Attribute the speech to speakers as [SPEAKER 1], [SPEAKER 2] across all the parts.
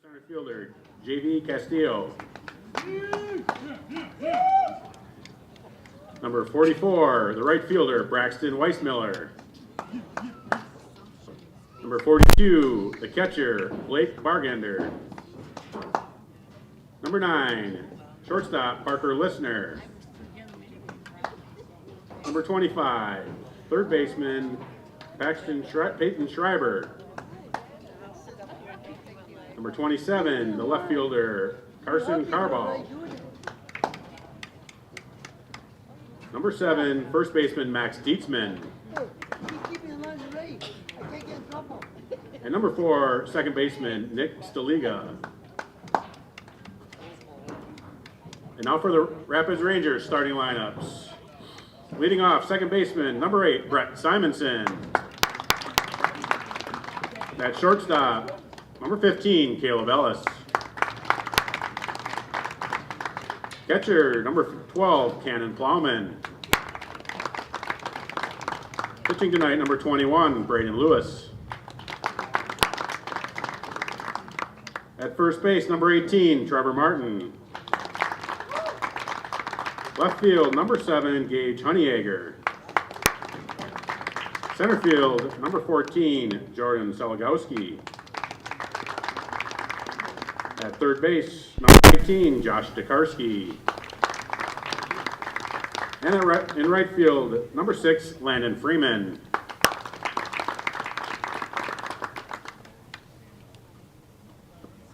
[SPEAKER 1] Center fielder, J.V. Castillo. Number 44, the right fielder, Braxton Weissmiller. Number 42, the catcher, Blake Bargender. Number 9, shortstop, Parker Listner. Number 25, third baseman, Peyton Schreiber. Number 27, the left fielder, Carson Carball. Number 7, first baseman, Max Dietzman. And number 4, second baseman, Nick Staliga. And now for the Rapids Rangers starting lineups. Leading off, second baseman, number 8, Brett Simonson. At shortstop, number 15, Caleb Ellis. Catcher, number 12, Cannon Plowman. Pitching tonight, number 21, Braden Lewis. At first base, number 18, Trevor Martin. Left field, number 7, Gage Honeyegger. Center field, number 14, Jordan Seligowski. At third base, number 19, Josh Tokarski. And in right field, number 6, Landon Freeman.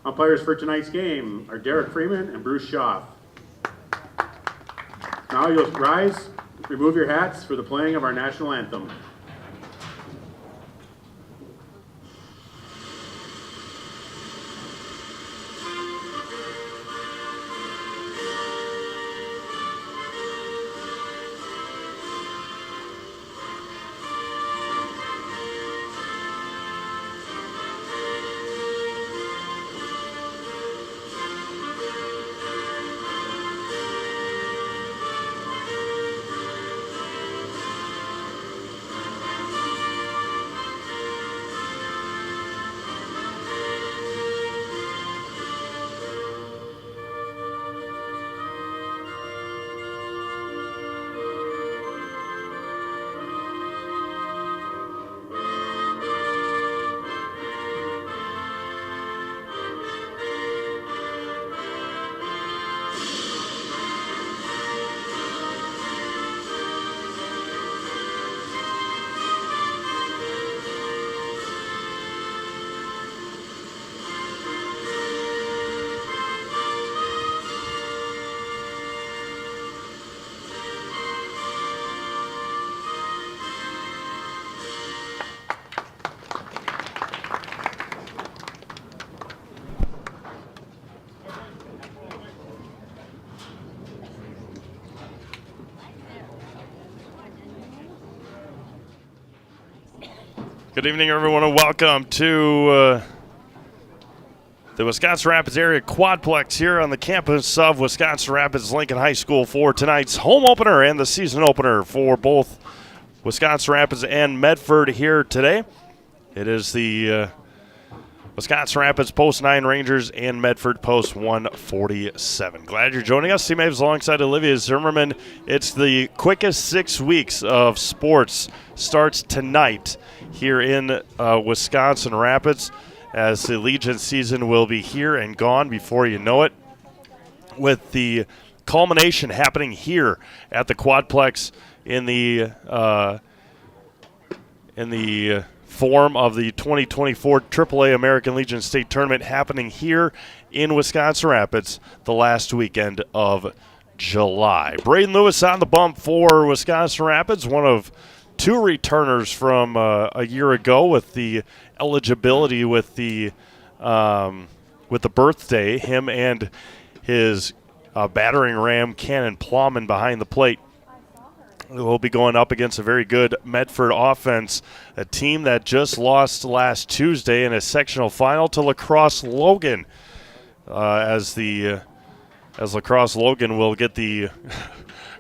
[SPEAKER 1] Umpires for tonight's game are Derek Freeman and Bruce Schaff. Now you'll rise, remove your hats for the playing of our national anthem.
[SPEAKER 2] Good evening, everyone, and welcome to the Wisconsin Rapids area quadplex here on the campus of Wisconsin Rapids Lincoln High School for tonight's home opener and the season opener for both Wisconsin Rapids and Medford here today. It is the Wisconsin Rapids Post 9 Rangers and Medford Post 147. Glad you're joining us. Team Aves alongside Olivia Zimmerman. It's the quickest 6 weeks of sports starts tonight here in Wisconsin Rapids, as the Legion season will be here and gone before you know it, with the culmination happening here at the quadplex in the form of the 2024 AAA American Legion State Tournament happening here in Wisconsin Rapids the last weekend of July. Braden Lewis on the bump for Wisconsin Rapids, one of 2 returners from a year ago with the eligibility with the birthday. Him and his battering ram, Cannon Plowman, behind the plate. We'll be going up against a very good Medford offense, a team that just lost last Tuesday in a sectional final to La Crosse Logan, as La Crosse Logan will get the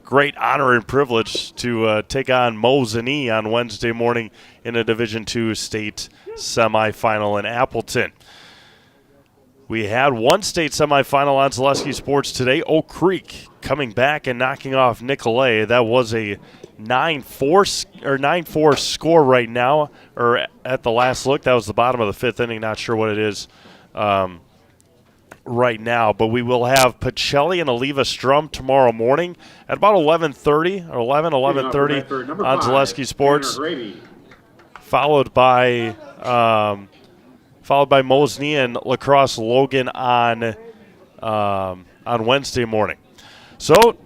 [SPEAKER 2] great honor and privilege to take on Mosinee on Wednesday morning in a Division II state semifinal in Appleton. We had one state semifinal on Zaleski Sports today. Oak Creek coming back and knocking off Nicolay. That was a 9-4 score right now, or at the last look. That was the bottom of the fifth inning. Not sure what it is right now, but we will have Pacelli and Oliva Strum tomorrow morning at about 11:30 or 11:30 on Zaleski Sports, followed by Mosney and La Crosse Logan on Wednesday morning. So,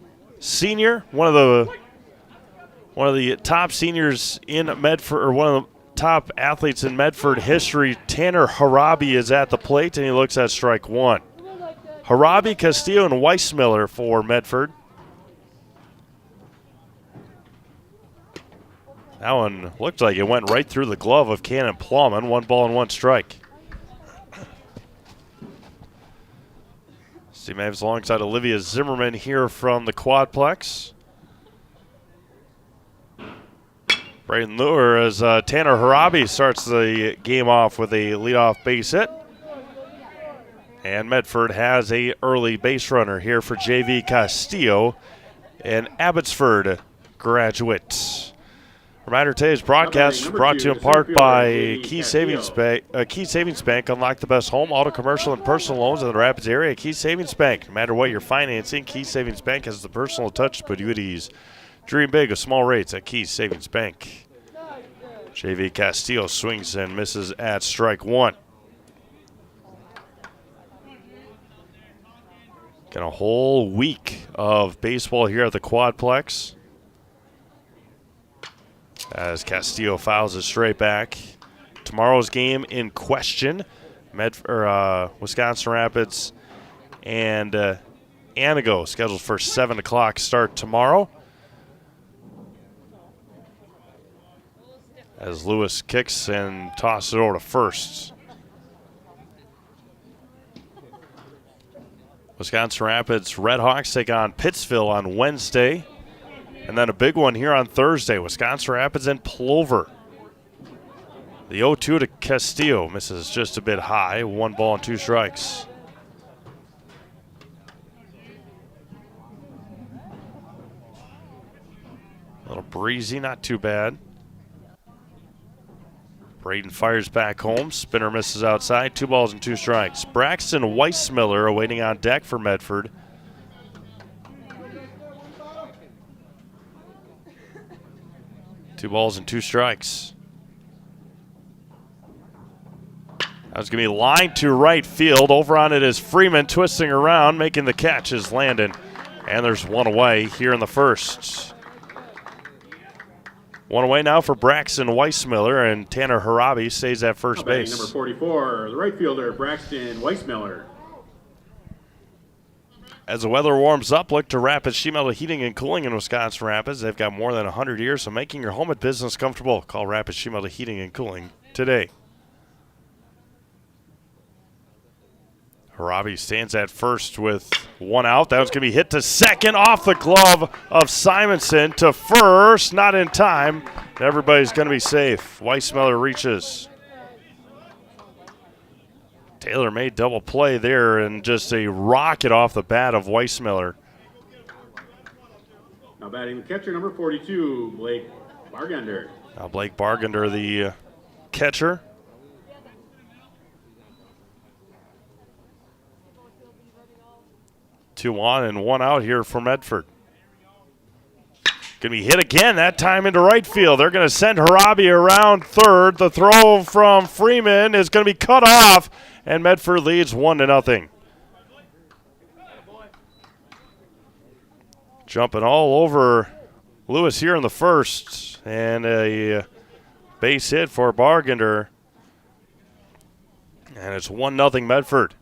[SPEAKER 2] senior, one of the top seniors in Medford, or one of the top athletes in Medford history, Tanner Harabi, is at the plate, and he looks at strike one. Harabi, Castillo, and Weissmiller for Medford. That one looked like it went right through the glove of Cannon Plowman. 1 ball and 1 strike. Steve Mavs alongside Olivia Zimmerman here from the Quadplex. Braden Lure as Tanner Harabi starts the game off with a leadoff base hit. And Medford has a early base runner here for JV Castillo, an Abbotsford graduate. Reminder, today's broadcast brought to you in part by Key Savings Bank. Key Savings Bank, unlock the best home, auto, commercial, and personal loans in the Rapids area. Key Savings Bank. No matter what you're financing, Key Savings Bank has the personal touch to put you at ease. Dream big with small rates at Key Savings Bank. JV Castillo swings and misses at strike one. Got a whole week of baseball here at the Quadplex, as Castillo fouls it straight back. Tomorrow's game in question, Wisconsin Rapids and Anago, scheduled for 7 o'clock start tomorrow. As Lewis kicks and tosses it over to first. Wisconsin Rapids Redhawks take on Pittsville on Wednesday. And then a big one here on Thursday, Wisconsin Rapids and Plover. The 0-2 to Castillo misses just a bit high, 1 ball and 2 strikes. A little breezy, not too bad. Braden fires back home. Spinner misses outside. 2 balls and 2 strikes. Braxton Weissmiller awaiting on deck for Medford. Two balls and 2 strikes. That's going to be lined to right field. Over on it is Freeman twisting around, making the catch is Landon. And there's 1 away here in the first. 1 away now for Braxton Weissmiller, and Tanner Harabi stays at first base.
[SPEAKER 1] Number 44, the right fielder, Braxton Weissmiller.
[SPEAKER 2] As the weather warms up, look to Rapids Sheet Metal Heating and Cooling in Wisconsin Rapids. They've got more than 100 years of making your home and business comfortable. Call Rapids Sheet Metal Heating and Cooling today. Harabi stands at first with 1 out. That was going to be hit to second off the glove of Simonson to first. Not in time. Everybody's going to be safe. Weissmiller reaches. Taylor made double play there and just a rocket off the bat of Weissmiller.
[SPEAKER 1] Now batting the catcher, number 42, Blake Bargender.
[SPEAKER 2] Now Blake Bargender, the catcher. Two on and 1 out here for Medford. Going to be hit again, that time into right field. They're going to send Harabi around third. The throw from Freeman is going to be cut off, and Medford leads 1-0. Jumping all over Lewis here in the first, and a base hit for Bargender. And it's 1-0 Medford.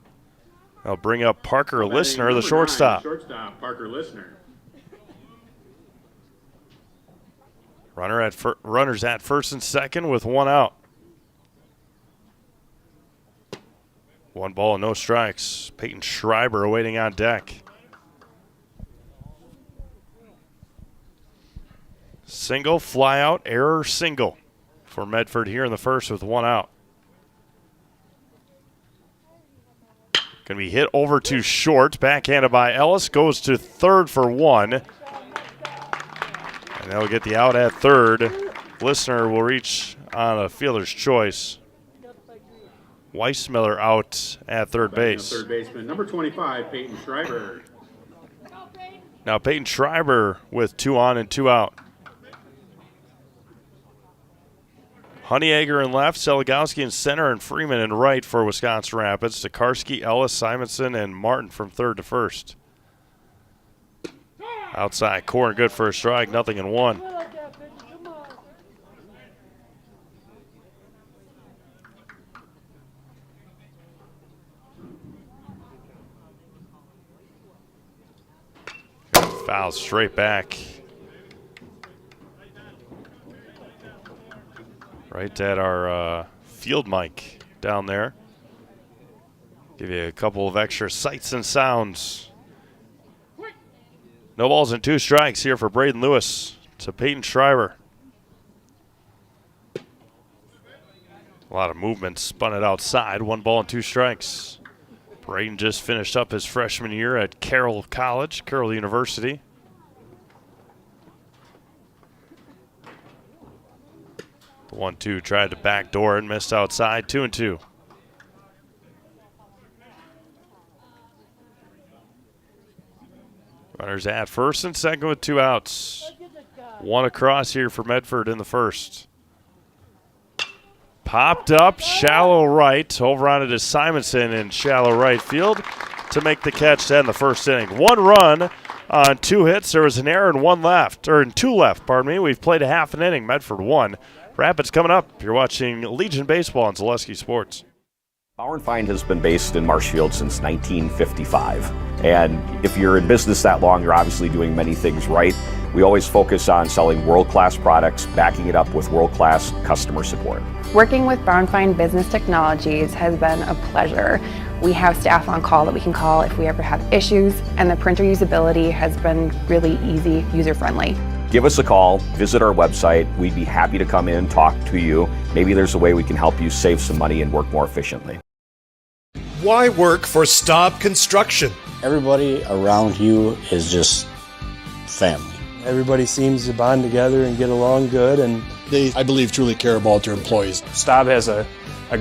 [SPEAKER 2] I'll bring up Parker Listener, the shortstop.
[SPEAKER 1] Shortstop, Parker Listener.
[SPEAKER 2] Runners at first and second with 1 out. 1 ball and no strikes. Peyton Schreiber awaiting on deck. Single, fly out, error, single for Medford here in the first with 1 out. Going to be hit over to short. Backhanded by Ellis. Goes to third for 1. And they'll get the out at third. Listener will reach on a fielder's choice. Weissmiller out at third base.
[SPEAKER 1] Third baseman, number 25, Peyton Schreiber.
[SPEAKER 2] Now Peyton Schreiber with 2 on and 2 out. Honeyegger in left, Seligowski in center, and Freeman in right for Wisconsin Rapids. Tokarski, Ellis, Simonson, and Martin from third to first. Outside, Corn good for a strike, 0-1. Foul straight back. Right at our field mic down there. Give you a couple of extra sights and sounds. No balls and 2 strikes here for Braden Lewis to Peyton Schreiber. A lot of movement, spun it outside. 1 ball and 2 strikes. Braden just finished up his freshman year at Carroll University. The 1-2 tried to backdoor and missed outside. 2-2. Runners at first and second with 2 outs. 1 across here for Medford in the first. Popped up, shallow right, over on it is Simonson in shallow right field to make the catch to end the first inning. 1 run on 2 hits. There was an error and 1 left, or in 2 left, pardon me. We've played a half an inning. Medford 1. Rapids coming up. You're watching Legion Baseball on Zaleski Sports.
[SPEAKER 3] Bauer & Feind has been based in Marshfield since 1955. And if you're in business that long, you're obviously doing many things right. We always focus on selling world-class products, backing it up with world-class customer support.
[SPEAKER 4] Working with Bauer & Feind Business Technologies has been a pleasure. We have staff on call that we can call if we ever have issues, and the printer usability has been really easy, user-friendly.
[SPEAKER 3] Give us a call, visit our website. We'd be happy to come in, talk to you. Maybe there's a way we can help you save some money and work more efficiently.
[SPEAKER 5] Why work for Staub Construction?
[SPEAKER 6] Everybody around you is just family.
[SPEAKER 7] Everybody seems to bond together and get along good, and
[SPEAKER 5] They, I believe, truly care about their employees.
[SPEAKER 7] Staub has a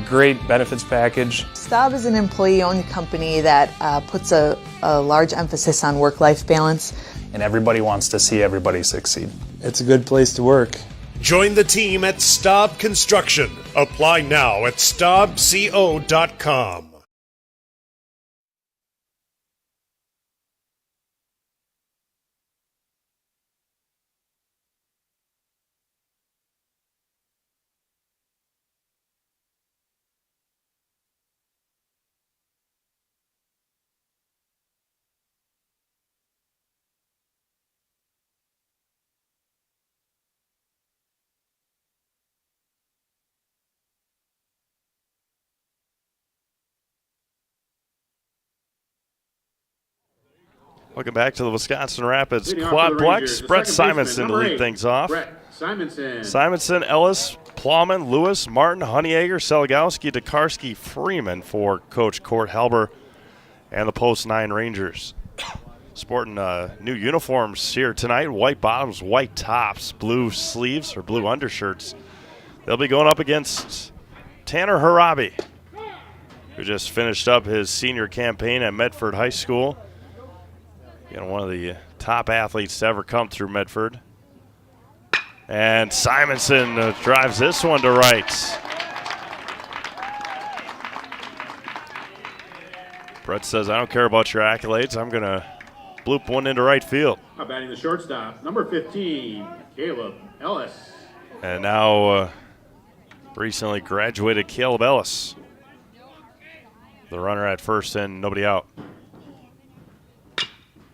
[SPEAKER 7] great benefits package.
[SPEAKER 8] Staub is an employee-owned company that puts a large emphasis on work-life balance.
[SPEAKER 9] And everybody wants to see everybody succeed.
[SPEAKER 7] It's a good place to work.
[SPEAKER 5] Join the team at Staub Construction. Apply now at staubco.com.
[SPEAKER 2] Welcome back to the Wisconsin Rapids
[SPEAKER 1] Leading off for the Rangers,
[SPEAKER 2] Quadplex.
[SPEAKER 1] the
[SPEAKER 2] Brett
[SPEAKER 1] second baseman,
[SPEAKER 2] Simonson to
[SPEAKER 1] number
[SPEAKER 2] lead
[SPEAKER 1] 8,
[SPEAKER 2] things off.
[SPEAKER 1] Brett Simonson.
[SPEAKER 2] Simonson, Ellis, Plowman, Lewis, Martin, Honeyegger, Seligowski, Tokarski, Freeman for Coach Court Halber and the Post 9 Rangers. Sporting new uniforms here tonight. White bottoms, white tops, blue sleeves or blue undershirts. They'll be going up against Tanner Harabi, who just finished up his senior campaign at Medford High School. You know, one of the top athletes to ever come through Medford. And Simonson drives this one to right. Brett says, I don't care about your accolades. I'm going to bloop one into right field.
[SPEAKER 1] Now batting the shortstop, number 15, Caleb Ellis.
[SPEAKER 2] And now recently graduated Caleb Ellis. The runner at first and nobody out.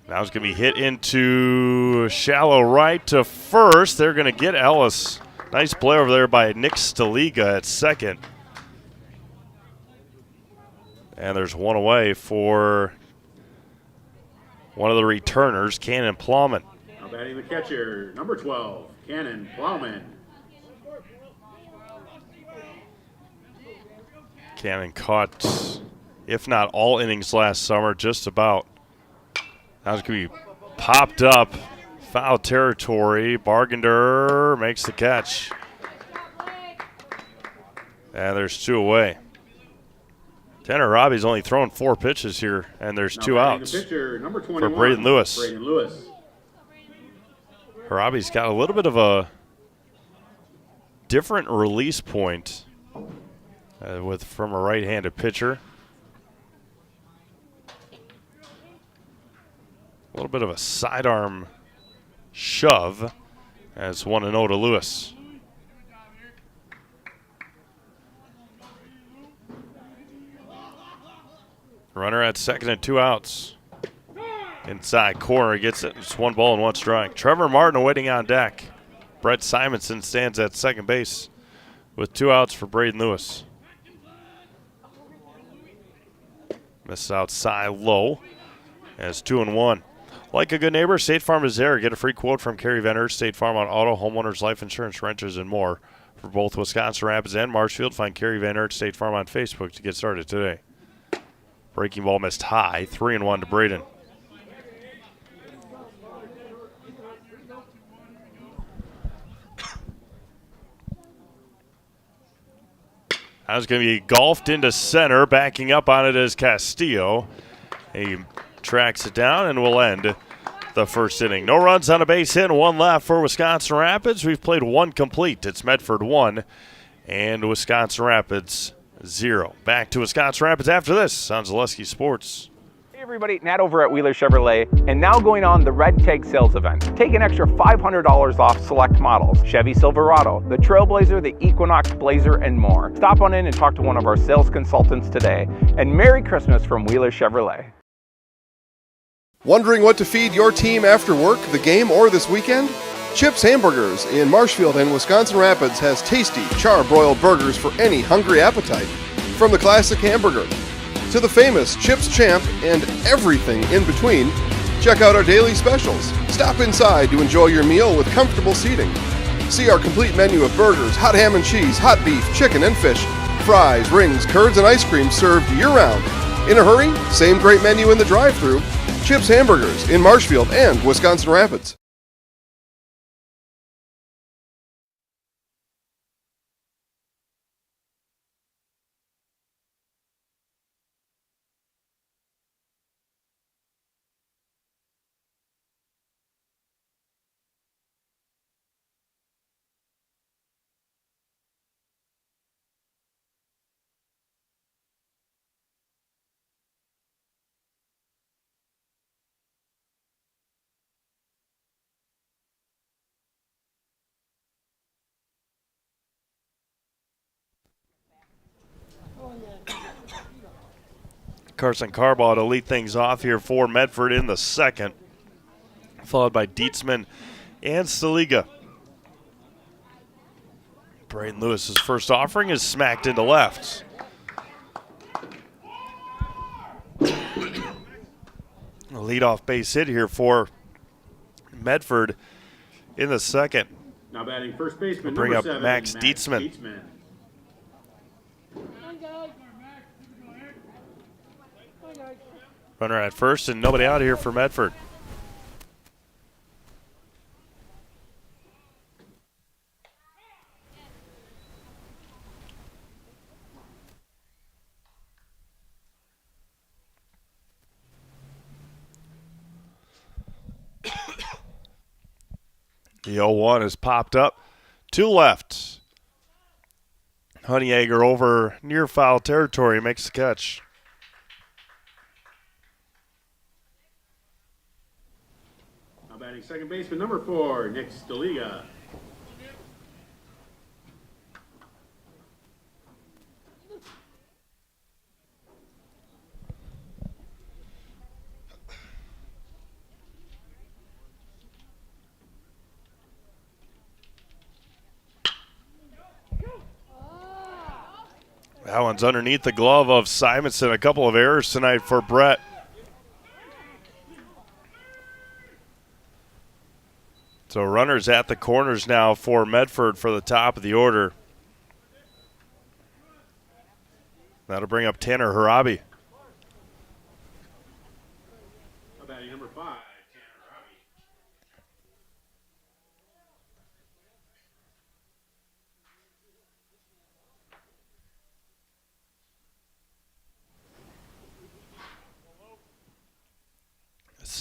[SPEAKER 2] Now it's going to be hit into shallow right to first. They're going to get Ellis. Nice play over there by Nick Staliga at second. And there's one away for one of the returners, Cannon Plowman.
[SPEAKER 1] Now batting the catcher, number 12, Cannon Plowman.
[SPEAKER 2] Cannon caught if not all innings last summer, just about. That was going to be popped up. Foul territory. Bargender makes the catch. And there's 2 away. Tanner Robbie's only thrown 4 pitches here, and there's 2 outs
[SPEAKER 1] Pitcher, number
[SPEAKER 2] for Braden Lewis.
[SPEAKER 1] Braden Lewis.
[SPEAKER 2] Robbie's got a little bit of a different release point from a right-handed pitcher. A little bit of a sidearm shove as 1-0 to Lewis. Runner at second and 2 outs. Inside corner, gets it. It's 1 ball and 1 strike. Trevor Martin waiting on deck. Brett Simonson stands at second base with 2 outs for Braden Lewis. Misses outside low as 2-1. Like a good neighbor, State Farm is there. Get a free quote from Kerry Venner, State Farm on auto, homeowners, life insurance, renters, and more. For both Wisconsin Rapids and Marshfield, find Kerry Venner at State Farm on Facebook to get started today. Breaking ball missed high, 3-1 to Braden. That was going to be golfed into center. Backing up on it is Castillo. He tracks it down and will end the first inning. No runs on a base hit and 1 left for Wisconsin Rapids. We've played 1 complete. It's Medford 1 and Wisconsin Rapids 0. Back to Wisconsin Rapids after this on Zaleski Sports.
[SPEAKER 10] Hey everybody, Nat over at Wheeler Chevrolet, and now going on the Red Tag Sales Event. Take an extra $500 off select models, Chevy Silverado, the Trailblazer, the Equinox Blazer, and more. Stop on in and talk to one of our sales consultants today, and Merry Christmas from Wheeler Chevrolet.
[SPEAKER 11] Wondering what to feed your team after work, the game, or this weekend? Chips Hamburgers in Marshfield and Wisconsin Rapids has tasty, char-broiled burgers for any hungry appetite. From the classic hamburger to the famous Chips Champ and everything in between, check out our daily specials. Stop inside to enjoy your meal with comfortable seating. See our complete menu of burgers, hot ham and cheese, hot beef, chicken and fish, fries, rings, curds, and ice cream served year-round. In a hurry? Same great menu in the drive-thru. Chips Hamburgers in Marshfield and Wisconsin Rapids.
[SPEAKER 2] Carson Carbaugh to lead things off here for Medford in the second, followed by Dietzman and Staliga. Braden Lewis's first offering is smacked into left. A leadoff base hit here for Medford in the second.
[SPEAKER 1] Now batting first baseman,
[SPEAKER 2] Bring
[SPEAKER 1] number
[SPEAKER 2] up
[SPEAKER 1] 7,
[SPEAKER 2] Max Dietzman. Runner at first and nobody out here for Medford. The 0-1 has popped up. 2 left. Honeyegger over near foul territory makes the catch.
[SPEAKER 1] Now batting second baseman, number 4, Nick Staliga.
[SPEAKER 2] That one's underneath the glove of Simonson. A couple of errors tonight for Brett. So runners at the corners now for Medford for the top of the order. That'll bring up Tanner Harabi.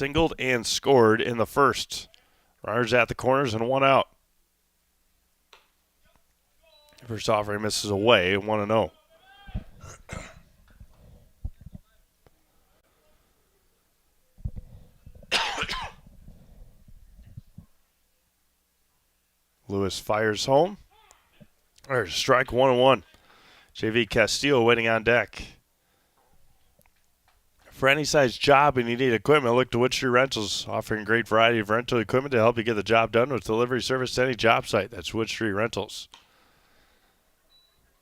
[SPEAKER 2] singled and scored in the first. Runners at the corners and 1 out. First offering misses away, 1-0. Lewis fires home. There's a strike, 1-1. JV Castillo waiting on deck. For any size job and you need equipment, look to Wood Street Rentals, offering a great variety of rental equipment to help you get the job done with delivery service to any job site. That's Wood Street Rentals.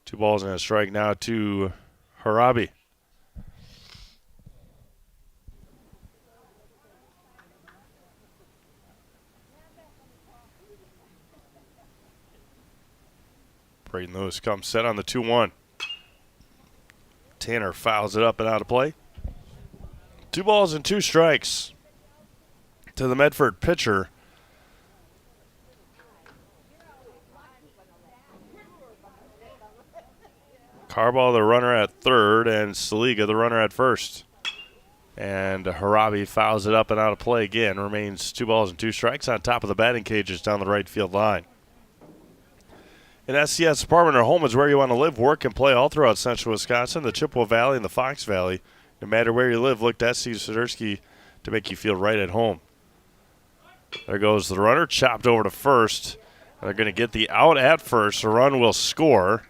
[SPEAKER 2] 2 balls and a strike now to Harabi. Braden Lewis comes set on the 2-1. Tanner fouls it up and out of play. 2 balls and 2 strikes to the Medford pitcher. Carbaugh, the runner at third, and Saliga, the runner at first. And Harabi fouls it up and out of play again. Remains 2 balls and 2 strikes on top of the batting cages down the right field line. An SCS apartment or home is where you want to live, work, and play all throughout central Wisconsin, the Chippewa Valley, and the Fox Valley. No matter where you live, look to SC Swiderski to make you feel right at home. There goes the runner, chopped over to first. They're going to get the out at first. The run will score,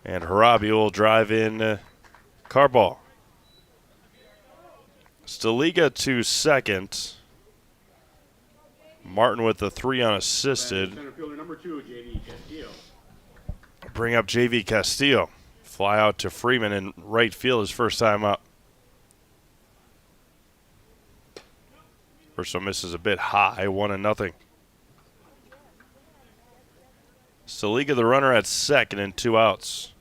[SPEAKER 2] and Harabi will drive in Carbaugh. Staliga to second. Martin with the 3 unassisted.
[SPEAKER 1] Center fielder number 2, JV Castillo.
[SPEAKER 2] Bring up JV Castillo. Fly out to Freeman in right field his first time up. First one misses a bit high, 1-0. Staliga, the runner at second, and 2 outs.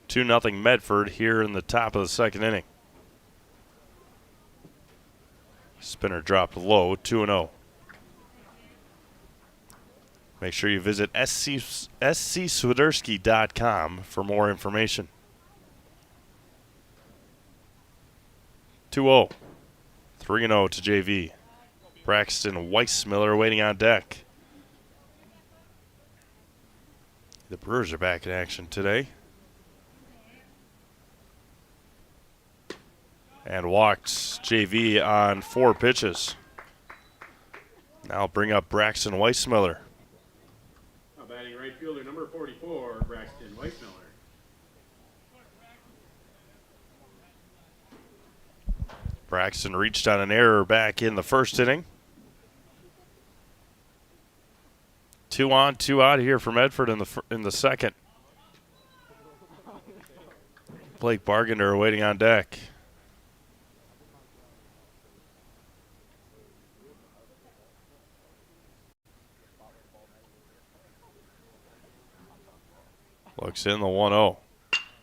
[SPEAKER 2] 2-0 Medford here in the top of the second inning. Spinner dropped low, 2-0. Make sure you visit scswiderski.com for more information. 2-0. 3-0 to JV. Braxton Weissmiller waiting on deck. The Brewers are back in action today. And walked JV on 4 pitches. Now bring up Braxton Weissmiller.
[SPEAKER 1] Batting right fielder number 44, Braxton Weissmiller.
[SPEAKER 2] Braxton reached on an error back in the first inning. 2 on, 2 out here for Medford in the second. Blake Bargender waiting on deck. Looks in the 1-0. Going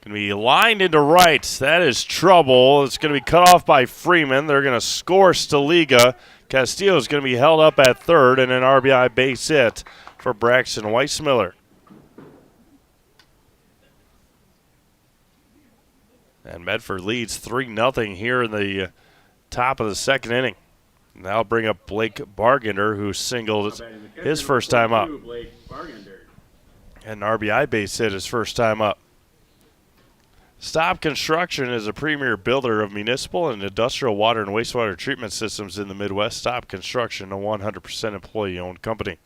[SPEAKER 2] to be lined into right. That is trouble. It's going to be cut off by Freeman. They're going to score Staliga. Castillo is going to be held up at third, and an RBI base hit for Braxton Weissmiller. And Medford leads 3-0 here in the top of the second inning. Now bring up Blake Bargender, who singled his first time up. And an RBI base hit his first time up. Stop Construction is a premier builder of municipal and industrial water and wastewater treatment systems in the Midwest. Stop Construction, a 100% employee-owned company.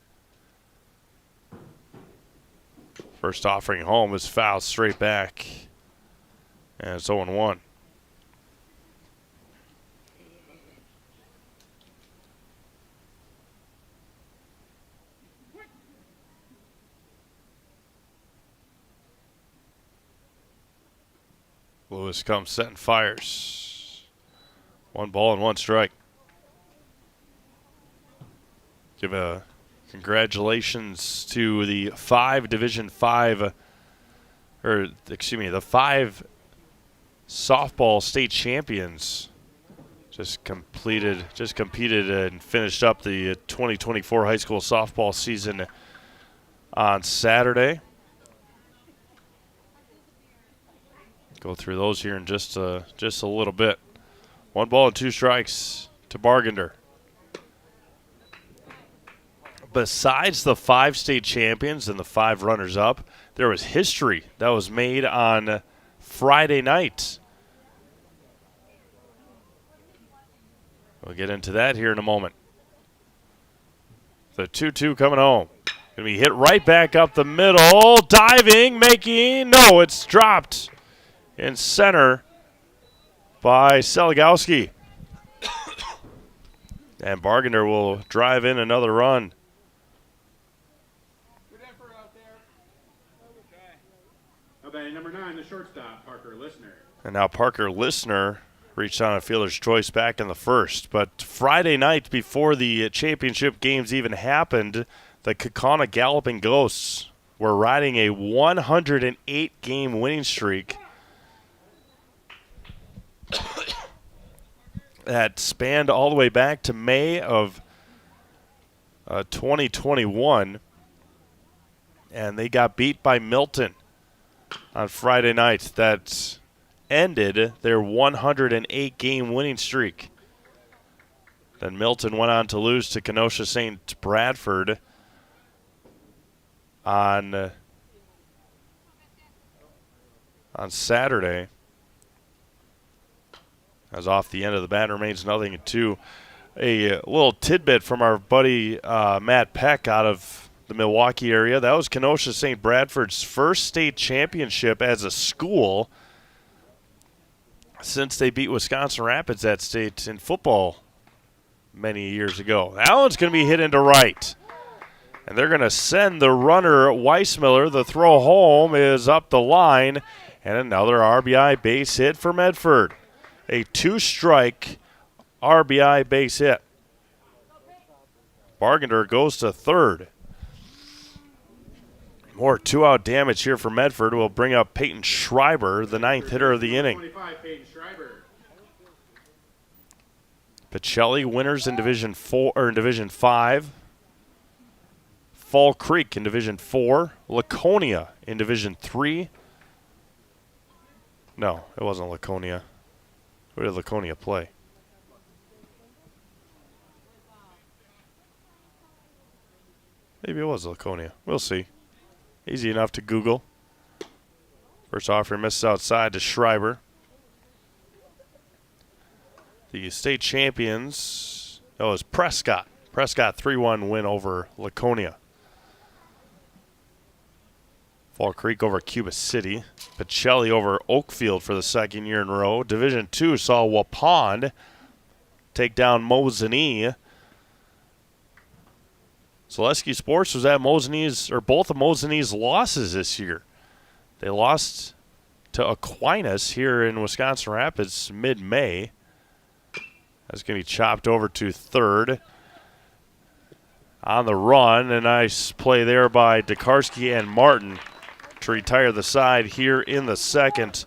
[SPEAKER 2] First offering home is fouled straight back. And it's 0-1. Lewis comes set and fires. 1 ball and 1 strike. Give a congratulations to the 5 Division 5, the 5 softball state champions. Just competed and finished up the 2024 high school softball season on Saturday. Go through those here in just a little bit. 1 ball and 2 strikes to Bargander. Besides the 5 state champions and the 5 runners-up, there was history that was made on Friday night. We'll get into that here in a moment. The 2-2 coming home. Going to be hit right back up the middle. Diving, making, no, it's dropped in center by Seligowski. And Bargander will drive in another run.
[SPEAKER 1] Number 9, the shortstop, Parker Listener.
[SPEAKER 2] And now Parker Listener reached on a fielder's choice back in the first. But Friday night, before the championship games even happened, the Kaukauna Galloping Ghosts were riding a 108-game winning streak that spanned all the way back to May of 2021. And they got beat by Milton on Friday night. That ended their 108-game winning streak. Then Milton went on to lose to Kenosha St. Bradford on Saturday. As off the end of the bat remains 0-2. A little tidbit from our buddy Matt Peck out of the Milwaukee area. That was Kenosha St. Bradford's first state championship as a school since they beat Wisconsin Rapids at state in football many years ago. That one's going to be hit into right. And they're going to send the runner, Weissmiller. The throw home is up the line. And another RBI base hit for Medford. A 2-strike RBI base hit. Bargander goes to third. More 2-out damage here for Medford will bring up Peyton Schreiber, the 9th hitter of the inning. Pacelli winners in Division 4 or in Division 5. Fall Creek in Division 4. Laconia in Division 3. No, it wasn't Laconia. Where did Laconia play? Maybe it was Laconia. We'll see. Easy enough to Google. First offer misses outside to Schreiber. The state champions, it was Prescott. Prescott 3-1 win over Laconia. Fall Creek over Cuba City. Pacelli over Oakfield for the second year in a row. Division 2 saw Wapond take down Mosinee. Zaleski Sports was at Mosinee, or both of Mosinee's losses this year. They lost to Aquinas here in Wisconsin Rapids mid-May. That's going to be chopped over to third. On the run, a nice play there by Dekarski and Martin to retire the side here in the second.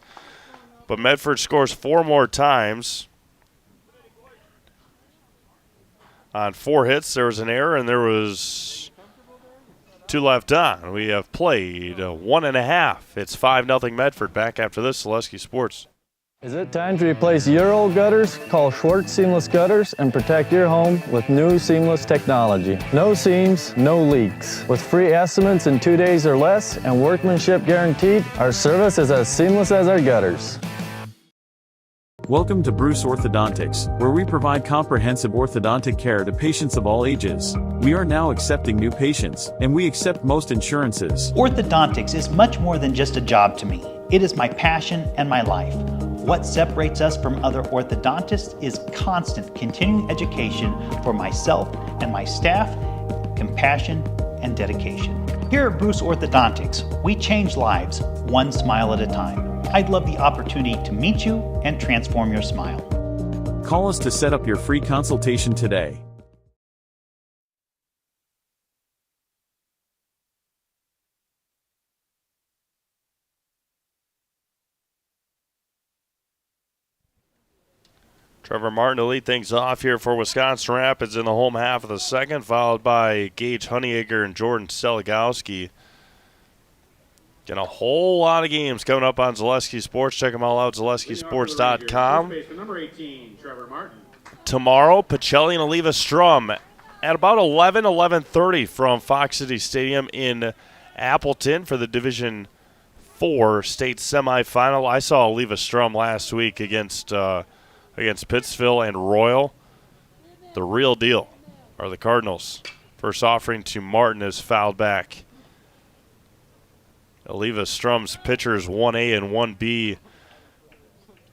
[SPEAKER 2] But Medford scores 4 more times. On 4 hits, there was an error, and there was 2 left on. We have played 1.5. It's 5-0 Medford. Back after this, Zaleski Sports.
[SPEAKER 7] Is it time to replace your old gutters? Call Schwartz Seamless Gutters and protect your home with new seamless technology. No seams, no leaks. With free estimates in 2 days or less and workmanship guaranteed, our service is as seamless as our gutters.
[SPEAKER 12] Welcome to Bruce Orthodontics, where we provide comprehensive orthodontic care to patients of all ages. We are now accepting new patients, and we accept most insurances.
[SPEAKER 13] Orthodontics is much more than just a job to me. It is my passion and my life. What separates us from other orthodontists is constant continuing education for myself and my staff, compassion, and dedication. Here at Bruce Orthodontics, we change lives one smile at a time. I'd love the opportunity to meet you and transform your smile.
[SPEAKER 12] Call us to set up your free consultation today.
[SPEAKER 2] Trevor Martin to lead things off here for Wisconsin Rapids in the home half of the second, followed by Gage Honeyacre and Jordan Seligowski. Getting a whole lot of games coming up on Zaleski Sports. Check them all out, ZaleskiSports.com.
[SPEAKER 1] Number 18, Trevor Martin.
[SPEAKER 2] tomorrow. Pacelli and Oliva Strum at about 11:30 from Fox City Stadium in Appleton for the Division IV state semifinal. I saw Oliva Strum last week against Pittsville and Royal. The real deal are the Cardinals. First offering to Martin is fouled back. Oliva Strum's pitchers 1A and 1B.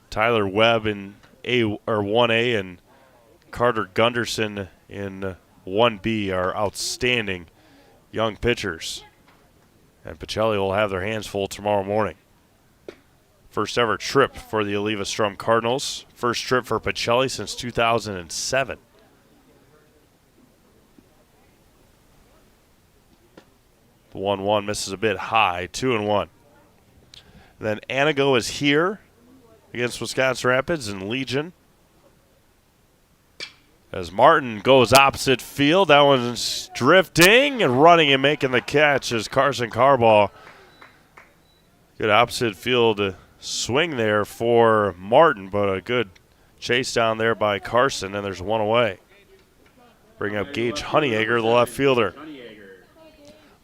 [SPEAKER 2] Tyler Webb in 1A and Carter Gunderson in 1B are outstanding young pitchers. And Pacelli will have their hands full tomorrow morning. First ever trip for the Oliva Strum Cardinals. First trip for Pacelli since 2007. The 1-1 misses a bit high, 2-1. Then Anago is here against Wisconsin Rapids and Legion. As Martin goes opposite field, that one's drifting and running and making the catch as Carson Carbaugh. Good opposite field swing there for Martin, but a good chase down there by Carson, and there's one away. Bring up Gage Honeyegger, the left fielder.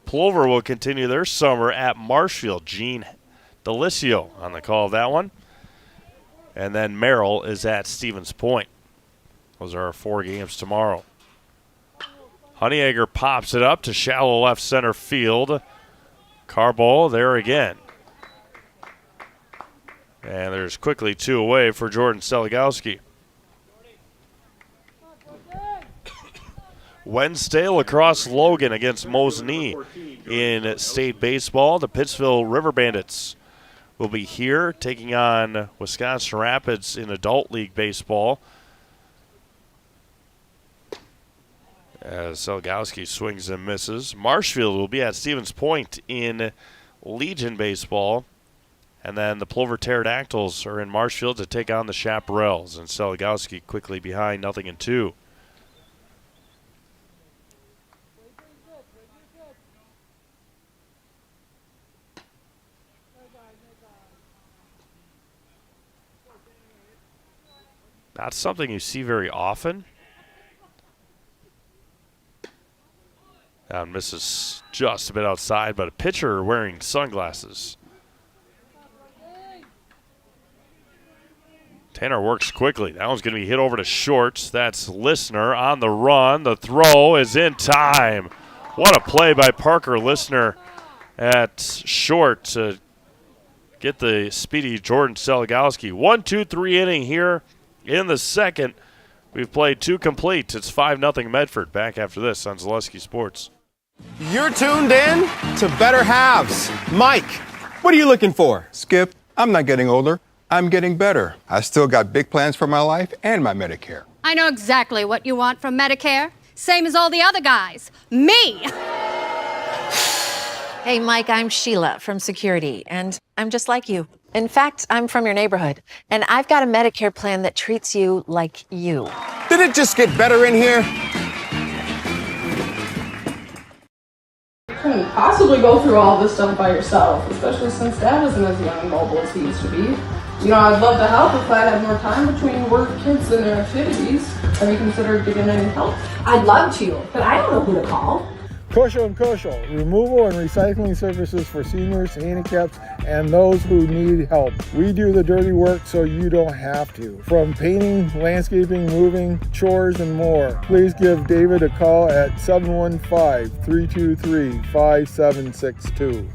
[SPEAKER 2] Plover will continue their summer at Marshfield. Gene Delicio on the call of that one. And then Merrill is at Stevens Point. Those are our 4 games tomorrow. Honeyegger pops it up to shallow left center field. Carbaugh there again. And there's quickly 2 away for Jordan Seligowski. Wednesday, Lacrosse Logan against Mosinee in state baseball. The Pittsville River Bandits will be here taking on Wisconsin Rapids in adult league baseball. As Seligowski swings and misses. Marshfield will be at Stevens Point in Legion baseball. And then the Plover Pterodactyls are in Marshfield to take on the Chaparrals. And Seligowski quickly behind 0-2. Not something you see very often. And misses just a bit outside, but a pitcher wearing sunglasses. Tanner works quickly. That one's going to be hit over to shorts. That's Listener on the run. The throw is in time. What a play by Parker Listener at short to get the speedy Jordan Seligowski. 1-2-3 inning here in the second. We've played 2 complete. It's 5-0 Medford. Back after this on Zaleski Sports.
[SPEAKER 14] You're tuned in to Better Halves. Mike, what are you looking for?
[SPEAKER 15] Skip, I'm not getting older. I'm getting better. I still got big plans for my life and my Medicare.
[SPEAKER 16] I know exactly what you want from Medicare. Same as all the other guys. Me!
[SPEAKER 17] Hey, Mike, I'm Sheila from Security, and I'm just like you. In fact, I'm from your neighborhood, and I've got a Medicare plan that treats you like you.
[SPEAKER 14] Did it just get better in here?
[SPEAKER 18] You couldn't possibly go through all this stuff by yourself, especially since Dad isn't as young and mobile as he used to be. You know, I'd love to help if I had more time between work, kids, and their activities. Have you considered getting any help?
[SPEAKER 19] I'd love to, but I don't know who to call.
[SPEAKER 20] Kosho & Kosho, removal and recycling services for seniors, handicaps, and those who need help. We do the dirty work so you don't have to. From painting, landscaping, moving, chores, and more. Please give David a call at 715-323-5762.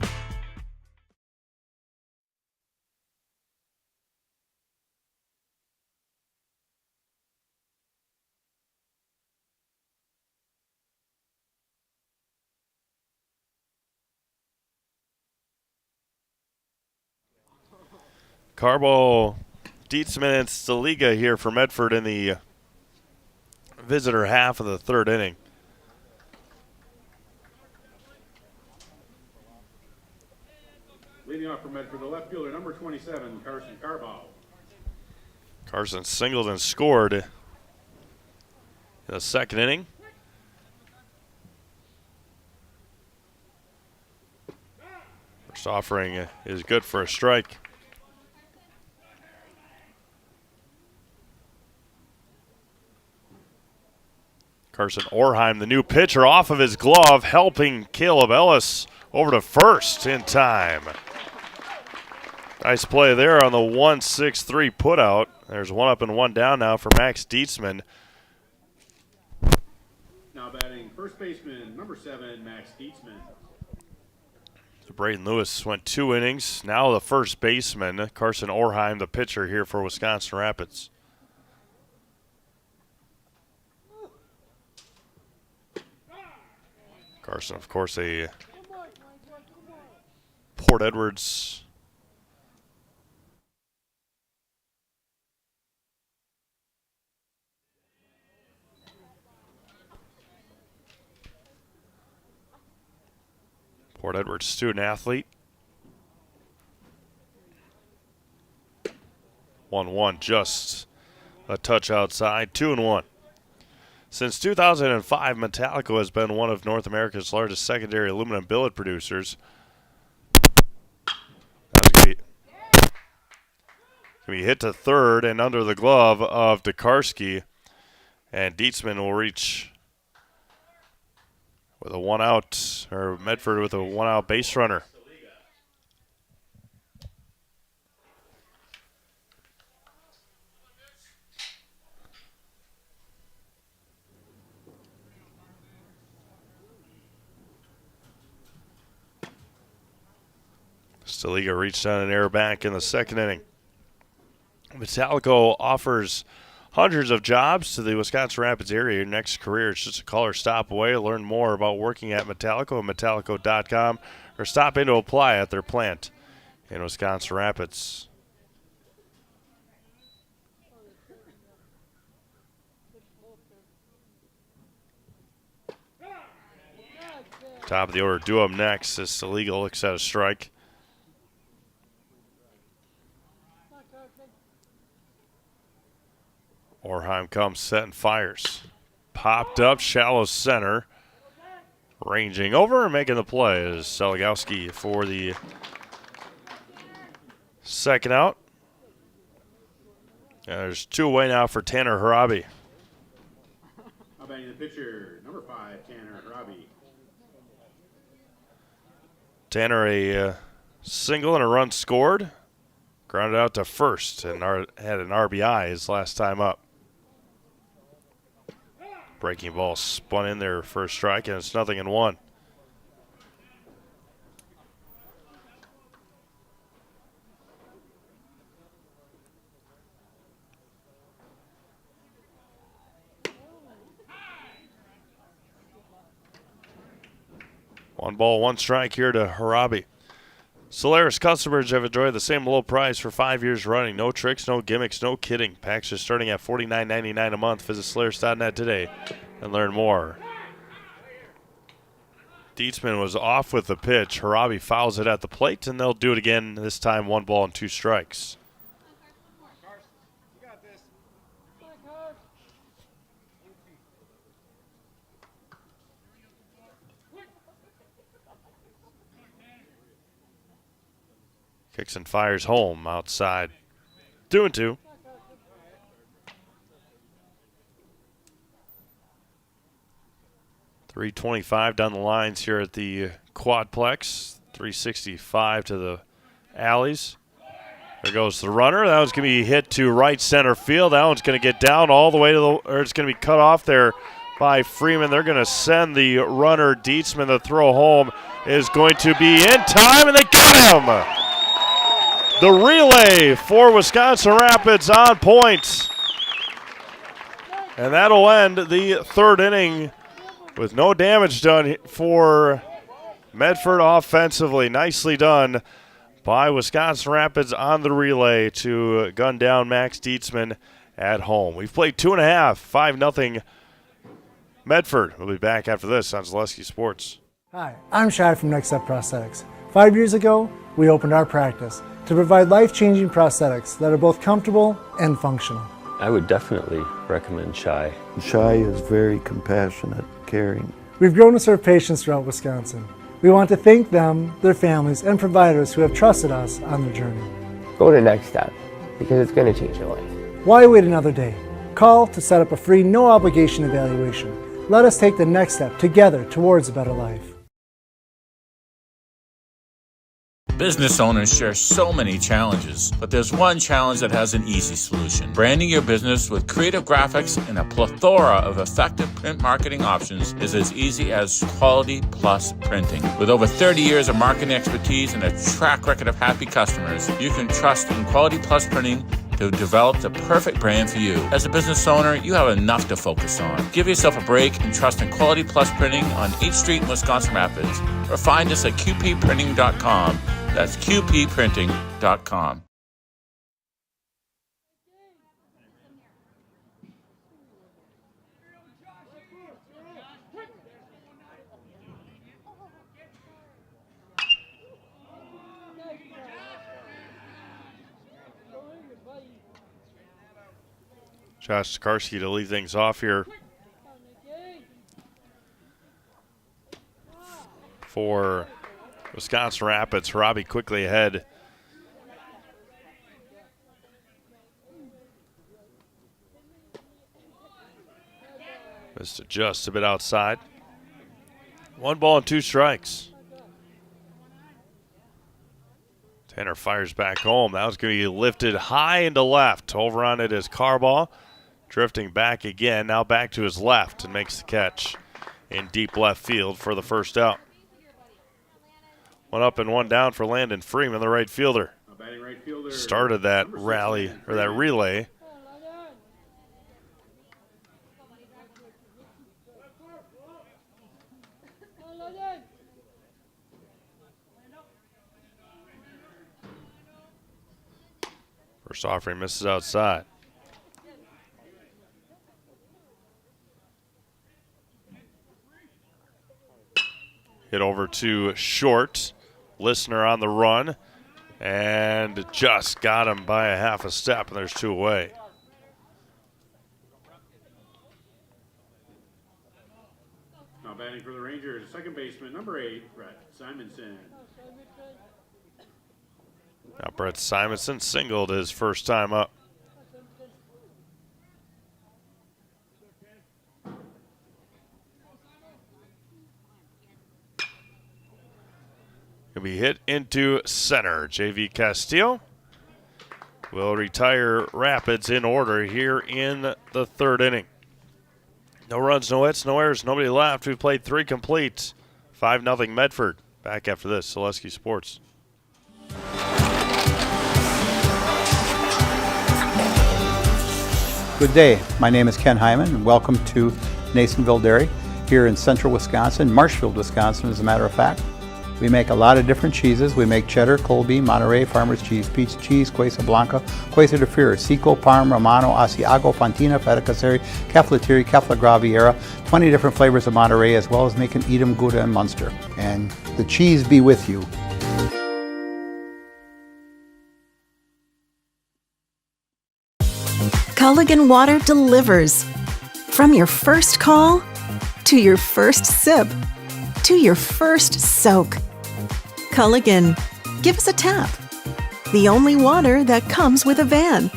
[SPEAKER 2] Carbo, Dietzman, and Staliga here for Medford in the visitor half of the 3rd inning.
[SPEAKER 1] Leading off for Medford, the left fielder, number 27, Carson Carbaugh.
[SPEAKER 2] Carson singled and scored in the 2nd inning. First offering is good for a strike. Carson Orheim, the new pitcher, off of his glove, helping Caleb Ellis over to first in time. Nice play there on the 1-6-3 putout. There's one up and one down now for Max Dietzman.
[SPEAKER 1] Now batting first baseman, number 7, Max Dietzman.
[SPEAKER 2] So Braden Lewis went 2 innings. Now the first baseman, Carson Orheim, the pitcher here for Wisconsin Rapids. Carson, of course, a Port Edwards student athlete. 1-1, just a touch outside, 2-1. Since 2005, Metallico has been one of North America's largest secondary aluminum billet producers. That's going to be hit to third and under the glove of Tokarski. And Dietzman will reach with a 1-out, or Medford with a 1-out base runner. Staliga reached down an error back in the second inning. Metallico offers hundreds of jobs to the Wisconsin Rapids area. Your next career is just a call or stop away. Learn more about working at Metallico at metallico.com or stop in to apply at their plant in Wisconsin Rapids. Top of the order, due up next is Staliga looks at a strike. Orheim comes, set, and fires. Popped up, shallow center. Ranging over and making the play is Seligowski for the second out. And there's 2 away now for Tanner Harabi.
[SPEAKER 1] How about the pitcher, number 5, Tanner Harabi.
[SPEAKER 2] Tanner, a single and a run scored. Grounded out to first and had an RBI his last time up. Breaking ball spun in there for a strike, and it's 0-1. One ball, one strike here to Harabi. Solaris customers have enjoyed the same low price for 5 years running. No tricks, no gimmicks, no kidding. Packs are starting at $49.99 a month. Visit Solaris.net today and learn more. Dietzman was off with the pitch. Harabi fouls it at the plate, and they'll do it again, this time 1 ball and 2 strikes. Kicks and fires home outside. 2-2. .325 down the lines here at the Quadplex. 365 to the alleys. There goes the runner. That one's going to be hit to right center field. That one's going to get down all the way to the, or it's going to be cut off there by Freeman. They're going to send the runner, Dietzman. The throw home is going to be in time, and they got him. The relay for Wisconsin Rapids on point. And that'll end the third inning with no damage done for Medford offensively. Nicely done by Wisconsin Rapids on the relay to gun down Max Dietzman at home. We've played 2.5, 5-0 Medford. We'll be back after this on Zaleski Sports.
[SPEAKER 21] Hi, I'm Shai from Next Step Prosthetics. 5 years ago, we opened our practice to provide life-changing prosthetics that are both comfortable and functional.
[SPEAKER 22] I would definitely recommend Shai.
[SPEAKER 23] Shai is very compassionate, caring.
[SPEAKER 21] We've grown to serve patients throughout Wisconsin. We want to thank them, their families, and providers who have trusted us on their journey.
[SPEAKER 24] Go to Next Step, because it's going to change your life.
[SPEAKER 21] Why wait another day? Call to set up a free, no-obligation evaluation. Let us take the next step together towards a better life.
[SPEAKER 3] Business owners share so many challenges, but there's one challenge that has an easy solution. Branding your business with creative graphics and a plethora of effective print marketing options is as easy as Quality Plus Printing. With over 30 years of marketing expertise and a track record of happy customers, you can trust in Quality Plus Printing to develop the perfect brand for you. As a business owner, you have enough to focus on. Give yourself a break and trust in Quality Plus Printing on 8th Street in Wisconsin Rapids, or find us at qpprinting.com. That's qpprinting.com.
[SPEAKER 2] Josh Sikarsky to lead things off here for Wisconsin Rapids. Robbie quickly ahead. Missed it just a bit outside. 1 ball and 2 strikes. Tanner fires back home. That was going to be lifted high into left. Over on it is Carball. Drifting back again. Now back to his left and makes the catch in deep left field for the first out. 1 up and 1 down for Landon Freeman, the right fielder. Started that rally or that relay. First offering misses outside. Hit over to short. Listener on the run. And just got him by a half a step, and there's 2 away.
[SPEAKER 1] Now batting for the Rangers, second baseman, number 8, Brett Simonson.
[SPEAKER 2] Now Brett Simonson singled his first time up. He'll be hit into center. JV Castillo will retire Rapids in order here in the 3rd inning. No runs, no hits, no errors, nobody left. We've played 3 complete. 5-0 Medford. Back after this, Selesky Sports.
[SPEAKER 4] Good day. My name is Ken Hyman, and welcome to Nasonville Dairy here in central Wisconsin, Marshfield, Wisconsin, as a matter of fact. We make a lot of different cheeses. We make cheddar, Colby, Monterey, Farmer's Cheese, Pizza Cheese, Quesa Blanca, Quesa de Fir, Seco, Parm, Romano, Asiago, Fontina, Feta Caseri, Caflatiri, Cafla Graviera, 20 different flavors of Monterey, as well as making Edam, Gouda, and Munster. And the cheese be with you.
[SPEAKER 6] Culligan Water delivers. From your first call, to your first sip, to your first soak. Culligan, give us a tap. The only water that comes with a van.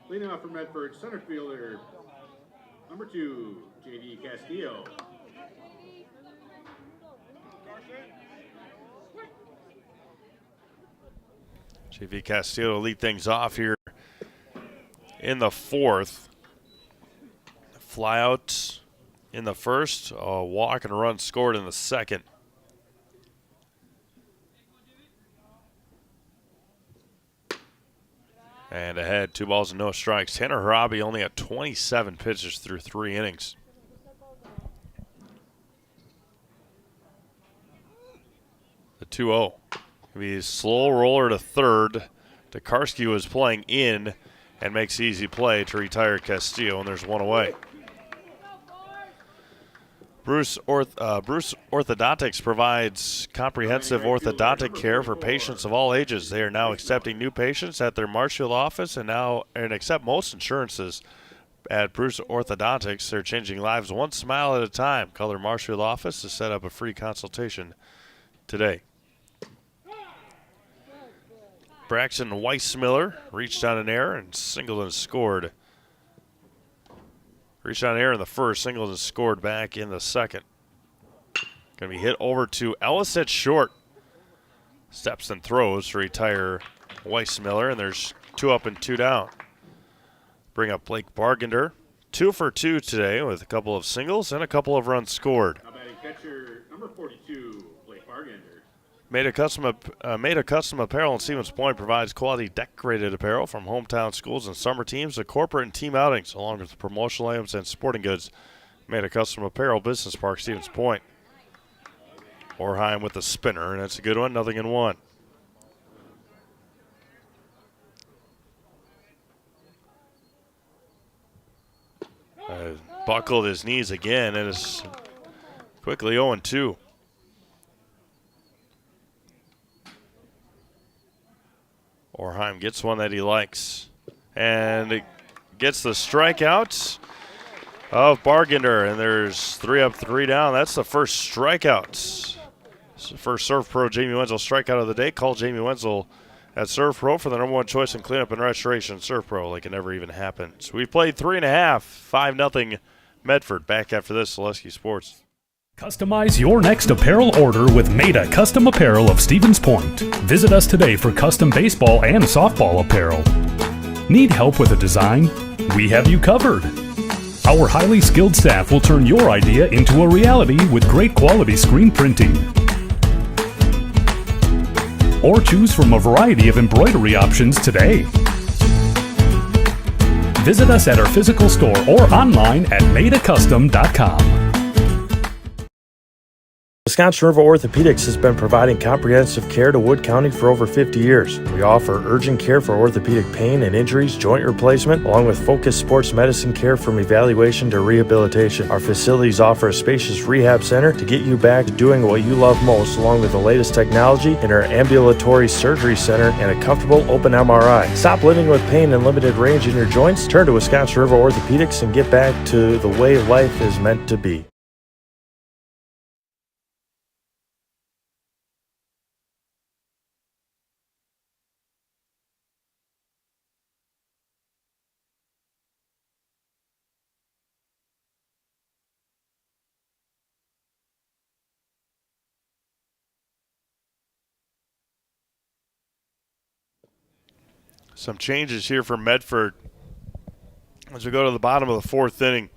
[SPEAKER 1] Leading off for Medford, center fielder, number 2, J.D. Castillo.
[SPEAKER 2] JV Castillo will lead things off here in the 4th. Fly out in the 1st, a walk and a run scored in the 2nd. And ahead, 2 balls and no strikes. Tanner Harabi only had 27 pitches through 3 innings. The 2-0. It'll be a slow roller to 3rd. Tokarski was playing in and makes the easy play to retire Castillo, and there's 1 away. Bruce Orthodontics provides comprehensive orthodontic care for patients of all ages. They are now accepting new patients at their Marshfield office and accept most insurances. At Bruce Orthodontics, they're changing lives one smile at a time. Call their Marshfield office to set up a free consultation today. Braxton Weissmiller reached on an error and singled and scored. Reached on air in the first, singled and scored back in the second. Going to be hit over to Ellis at short. Steps and throws to retire Weissmiller, and there's 2 up and 2 down. Bring up Blake Bargender. 2 for 2 today with a couple of singles and a couple of runs scored.
[SPEAKER 1] Now batting catcher number 42, Blake Bargender.
[SPEAKER 2] Made a Custom Apparel in Stevens Point provides quality decorated apparel from hometown schools and summer teams to corporate and team outings, along with promotional items and sporting goods. Made a Custom Apparel, Business Park, Stevens Point. Orheim with the spinner, and that's a good one, 0-1. Buckled his knees again, and is quickly 0-2. Orheim gets one that he likes, and it gets the strikeout of Bargender, and there's 3 up, 3 down. That's the first strikeout. It's the first Serve Pro Jamie Wenzel strikeout of the day. Call Jamie Wenzel at Serve Pro for the #1 choice in cleanup and restoration. Serve Pro, like it never even happened. So we've played 3.5, 5-0 Medford. Back after this, Zaleski Sports.
[SPEAKER 5] Customize your next apparel order with Maida Custom Apparel of Stevens Point. Visit us today for custom baseball and softball apparel. Need help with a design? We have you covered. Our highly skilled staff will turn your idea into a reality with great quality screen printing. Or choose from a variety of embroidery options today. Visit us at our physical store or online at maidacustom.com.
[SPEAKER 2] Wisconsin River Orthopedics has been providing comprehensive care to Wood County for over 50 years. We offer urgent care for orthopedic pain and injuries, joint replacement, along with focused sports medicine care from evaluation to rehabilitation. Our facilities offer a spacious rehab center to get you back to doing what you love most, along with the latest technology in our ambulatory surgery center and a comfortable open MRI. Stop living with pain and limited range in your joints. Turn to Wisconsin River Orthopedics and get back to the way life is meant to be. Some changes here for Medford as we go to the bottom of the 4th inning.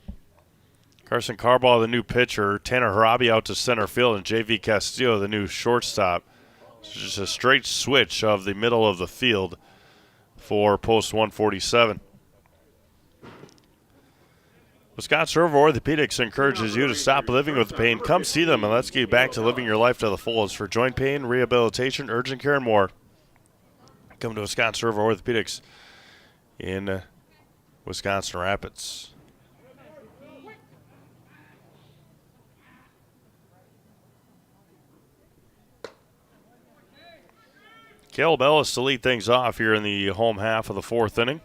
[SPEAKER 2] Carson Carbaugh, the new pitcher. Tanner Harabi out to center field, and J.V. Castillo, the new shortstop. It's just a straight switch of the middle of the field for post 147. Wisconsin River Orthopedics encourages you to stop living with pain. Come see them, and let's get you back to living your life to the fullest. For joint pain, rehabilitation, urgent care, and more, come to Wisconsin River Orthopedics in Wisconsin Rapids. Caleb Ellis to lead things off here in the home half of the 4th inning.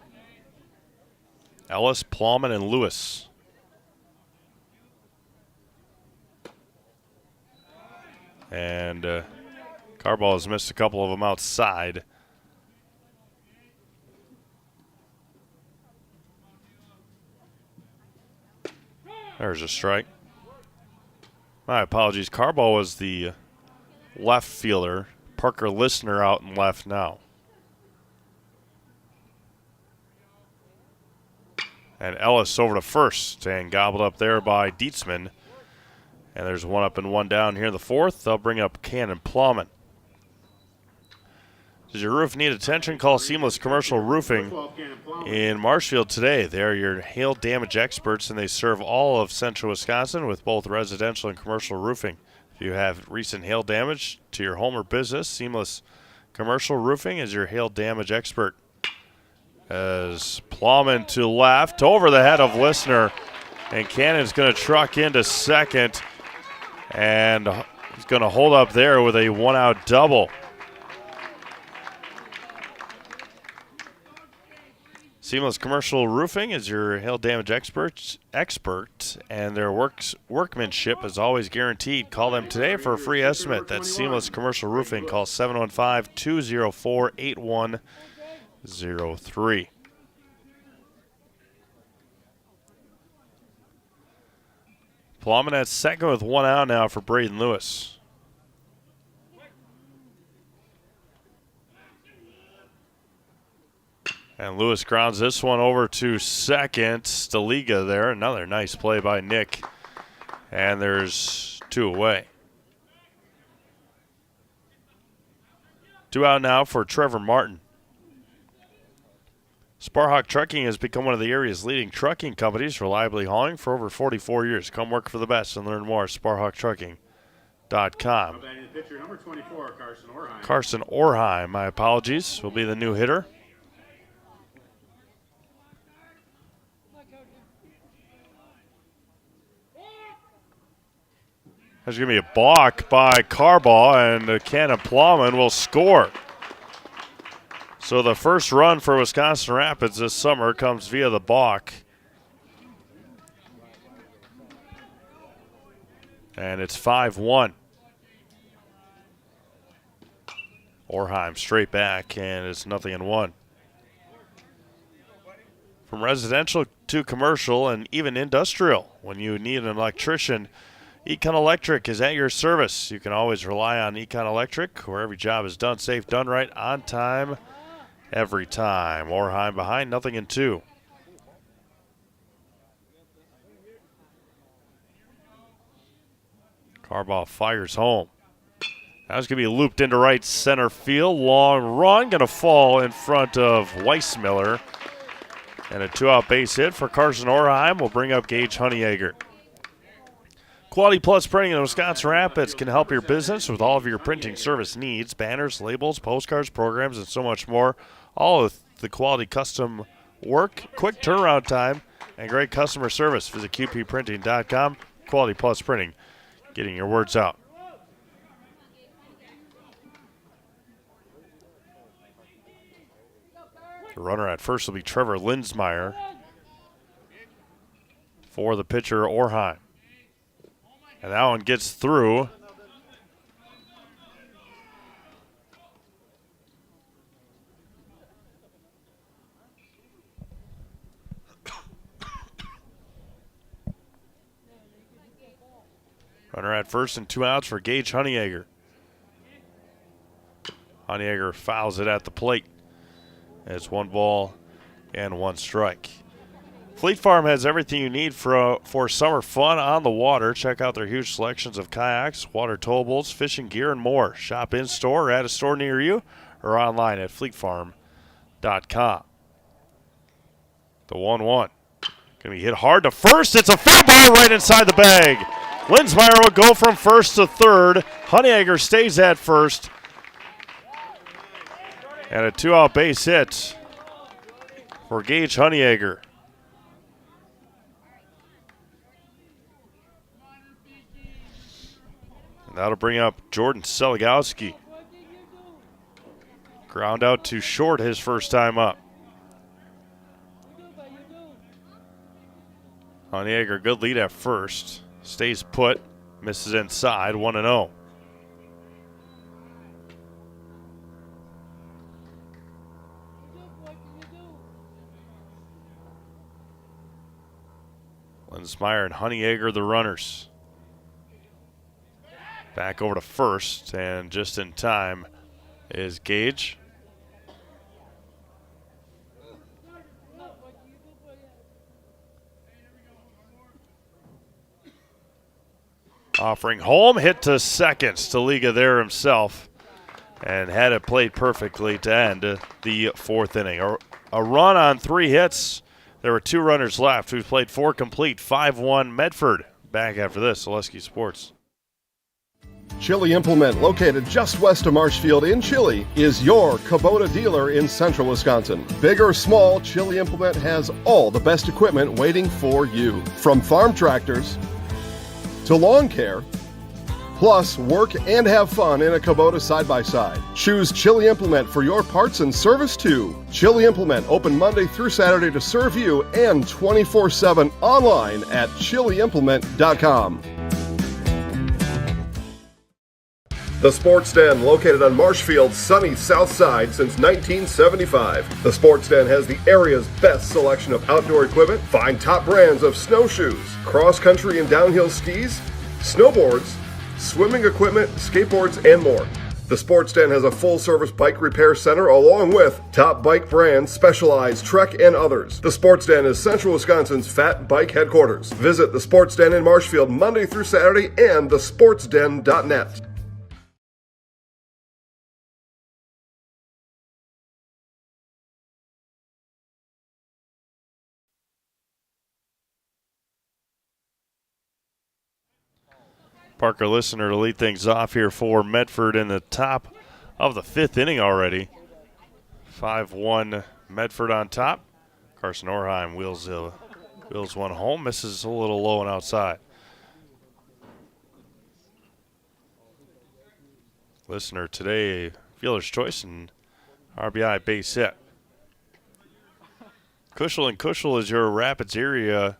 [SPEAKER 2] Ellis, Plowman, and Lewis. And Carbaugh has missed a couple of them outside. There's a strike. My apologies. Carbaugh was the left fielder. Parker Listener out and left now. And Ellis over to first and gobbled up there by Dietzman. And there's 1 up and 1 down here in the 4th. They'll bring up Cannon Plowman. Does your roof need attention? Call Seamless Commercial Roofing in Marshfield today. They are your hail damage experts, and they serve all of central Wisconsin with both residential and commercial roofing. If you have recent hail damage to your home or business, Seamless Commercial Roofing is your hail damage expert. As Plowman to left, over the head of Listener, and Cannon's going to truck into second. And he's going to hold up there with a one-out double. Seamless Commercial Roofing is your hail damage expert, and their workmanship is always guaranteed. Call them today for a free estimate. That's Seamless Commercial Roofing. Call 715-204-8103. Plummet at second with one out now for Braden Lewis. And Lewis grounds this one over to second. Staliga there. Another nice play by Nick. And there's two away. Two out now for Trevor Martin. Sparhawk Trucking has become one of the area's leading trucking companies, reliably hauling for over 44 years. Come work for the best and learn more at SparhawkTrucking.com.
[SPEAKER 1] Pitcher number 24, Carson Orheim.
[SPEAKER 2] Carson Orheim, my apologies, will be the new hitter. There's going to be a balk by Carbaugh, and Cannon Plowman will score. So the first run for Wisconsin Rapids this summer comes via the balk. And it's 5-1. Orheim straight back, and it's 0-1. From residential to commercial and even industrial, when you need an electrician, Econ Electric is at your service. You can always rely on Econ Electric, where every job is done safe, done right, on time, every time. Orheim behind, 0-2. Carbaugh fires home. That's going to be looped into right center field. Long run, going to fall in front of Weissmiller. And a two-out base hit for Carson Orheim will bring up Gage Honeyegger. Quality Plus Printing in Wisconsin Rapids can help your business with all of your printing service needs, banners, labels, postcards, programs, and so much more. All of the quality custom work, quick turnaround time, and great customer service. Visit QPPrinting.com. Quality Plus Printing, getting your words out. The runner at first will be Trevor Linsmeyer for the pitcher Orheim. And that one gets through. Runner at first and two outs for Gage Honeyegger. Honeyegger fouls it at the plate. It's 1 ball and 1 strike. Fleet Farm has everything you need for summer fun on the water. Check out their huge selections of kayaks, water towboats, fishing gear, and more. Shop in-store or at a store near you or online at fleetfarm.com. The 1-1. Going to be hit hard to first. It's a foul ball right inside the bag. Linsmeyer will go from first to third. Honeyegger stays at first. And a two-out base hit for Gage Honeyegger. That'll bring up Jordan Seligowski. Ground out to short his first time up. Honeyegger, good lead at first. Stays put, misses inside, 1-0. Linsmeyer and Honeyegger, the runners. Back over to first, and just in time is Gage. Offering home, hit to second. Staliga there himself, and had it played perfectly to end the fourth inning. A run on 3 hits. There were 2 runners left. We've played 4 complete, 5-1 Medford. Back after this, Zaleski Sports.
[SPEAKER 8] Chili Implement, located just west of Marshfield in Chili, is your Kubota dealer in central Wisconsin. Big or small, Chili Implement has all the best equipment waiting for you. From farm tractors to lawn care Plus, work and have fun in a Kubota side-by-side. Choose Chili Implement for your parts and service too. Chili Implement, open Monday through Saturday to serve you and 24/7 online at chiliimplement.com. The Sports Den, located on Marshfield's sunny south side since 1975. The Sports Den has the area's best selection of outdoor equipment. Find top brands of snowshoes, cross-country and downhill skis, snowboards, swimming equipment, skateboards, and more. The Sports Den has a full-service bike repair center along with top bike brands, Specialized, Trek, and others. The Sports Den is Central Wisconsin's fat bike headquarters. Visit the Sports Den in Marshfield Monday through Saturday and thesportsden.net.
[SPEAKER 2] Parker Listener to lead things off here for Medford in the top of the 5th inning already. 5-1 Medford on top. Carson Orheim wheels one home, misses a little low and outside. Listener today, fielder's choice and RBI base hit. Cushel and Cushel is your Rapids area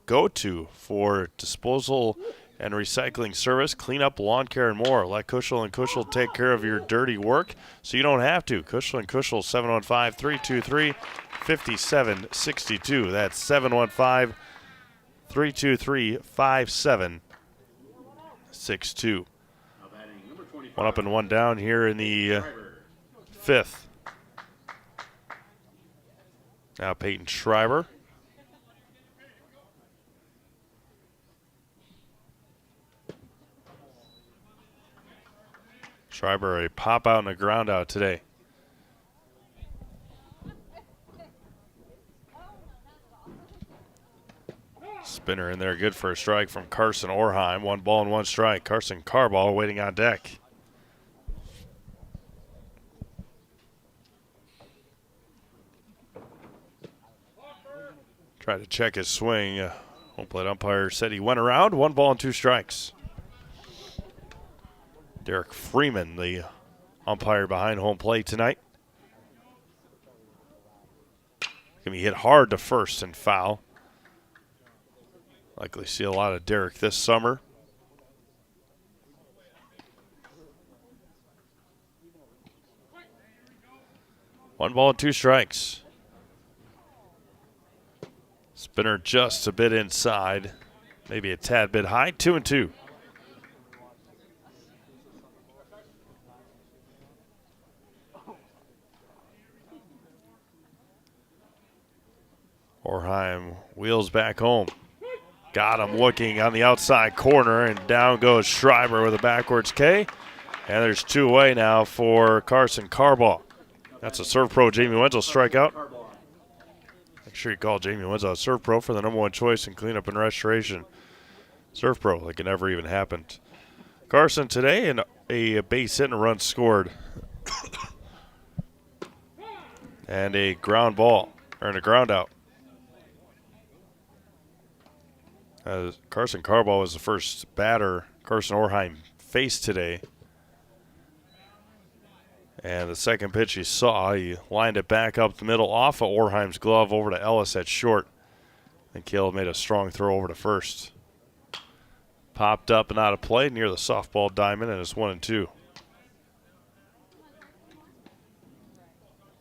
[SPEAKER 2] go-to for disposal and recycling service, cleanup, lawn care, and more. Let Cushel and Cushel take care of your dirty work so you don't have to. Cushel and Cushel, 715-323-5762. That's 715-323-5762. One up and one down here in the 5th. Now Peyton Schreiber. Schreiber a pop out and a ground out today. Spinner in there, good for a strike from Carson Orheim. 1 ball and 1 strike. Carson Carball waiting on deck. Tried to check his swing. Home plate umpire said he went around. 1 ball and 2 strikes. Derek Freeman, the umpire behind home plate tonight. Going to be hit hard to first and foul. Likely see a lot of Derek this summer. One ball and 2 strikes. Spinner just a bit inside, maybe a tad bit high. 2-2. Orheim wheels back home. Got him looking on the outside corner, and down goes Schreiber with a backwards K. And there's 2 away now for Carson Carball. That's a Serve Pro Jamie Wenzel strikeout. Make sure you call Jamie Wenzel Serve Pro for the #1 choice in cleanup and restoration. Serve Pro, like it never even happened. Carson today, and a base hit and a run scored. And a ground ball, or a ground out. Carson Carball was the first batter Carson Orheim faced today. And the second pitch he saw, he lined it back up the middle off of Orheim's glove over to Ellis at short. And Caleb made a strong throw over to first. Popped up and out of play near the softball diamond, and it's 1-2.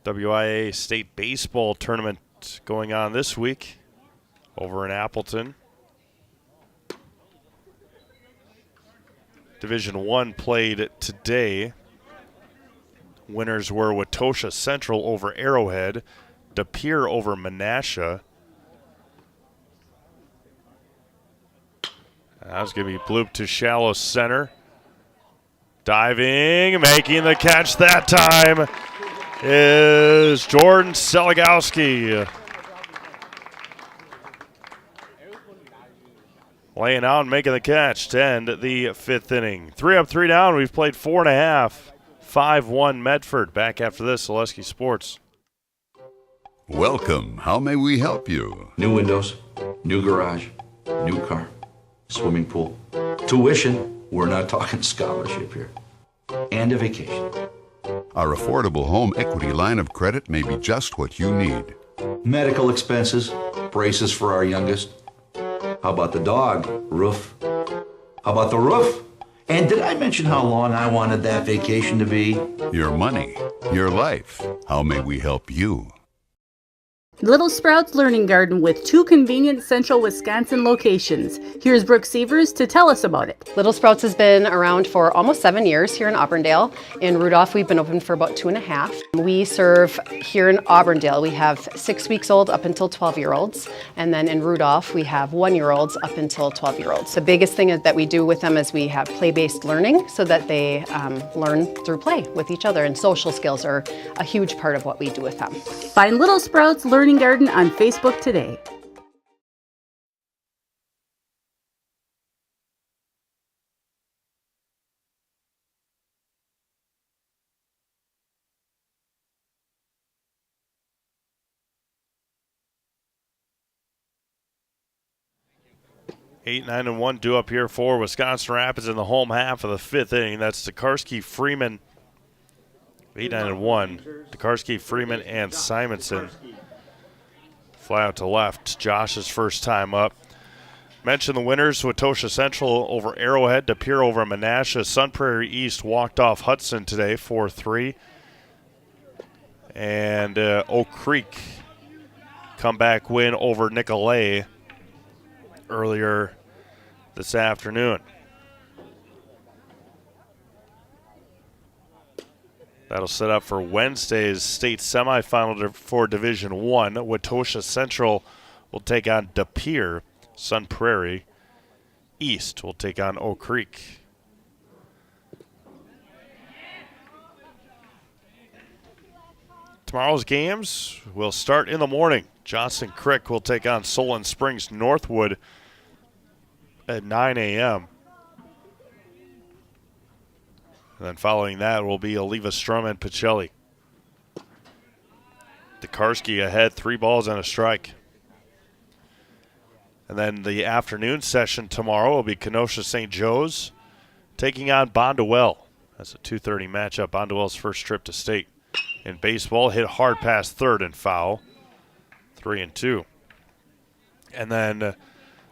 [SPEAKER 2] WIA State Baseball Tournament going on this week over in Appleton. Division I played today. Winners were Watosha Central over Arrowhead, De Pere over Menasha. That's going to be blooped to shallow center. Diving, making the catch that time is Jordan Seligowski. Laying out and making the catch to end the 5th inning. 3 up, 3 down. We've played 4.5. 5-1 Medford. Back after this, Zaleski Sports.
[SPEAKER 7] Welcome. How may we help you?
[SPEAKER 9] New windows, new garage, new car.
[SPEAKER 7] swimming pool, tuition, we're not talking scholarship here, and a vacation.
[SPEAKER 9] Our affordable home equity line of credit may be just what you need.
[SPEAKER 7] Medical expenses, braces for our youngest. How about the dog? Roof. How about the roof? And did I mention how long I wanted that vacation to be?
[SPEAKER 9] Your money, your life. How may we help you?
[SPEAKER 10] Little Sprouts Learning Garden with 2 convenient central Wisconsin locations. Here's Brooke Sievers to tell us about it.
[SPEAKER 11] Little Sprouts has been around for almost 7 years here in Auburndale. In Rudolph, we've been open for about 2.5. We serve here in Auburndale. We have 6 weeks old up until 12-year-olds. And then in Rudolph, we have 1-year-olds up until 12-year-olds. The biggest thing that we do with them is we have play-based learning so that they learn through play with each other. And social skills are a huge part of what we do with them.
[SPEAKER 10] Find Little Sprouts Learning Garden on Facebook today.
[SPEAKER 2] Eight, 9, and 1 due up here for Wisconsin Rapids in the home half of the 5th inning. That's Tokarski, Freeman. 8, 9, and 1. Tokarski, Freeman, and Simonson. Fly out to left. Josh's first time up. Mention the winners: Wautosa Central over Arrowhead, De Pere over Menasha. Sun Prairie East walked off Hudson today 4-3. And Oak Creek comeback win over Nicolay earlier this afternoon. That'll set up for Wednesday's state semifinal for Division I. Wautosa Central will take on De Pere. Sun Prairie East will take on Oak Creek. Tomorrow's games will start in the morning. Johnson Creek will take on Solon Springs Northwood at 9 a.m. And then following that will be Oliva Strum and Pacelli. Tokarski ahead, 3 balls and a strike. And then the afternoon session tomorrow will be Kenosha St. Joe's taking on Bondwell. That's a 2:30 matchup. Bondwell's first trip to state. In baseball, hit hard past third and foul. 3-2. And then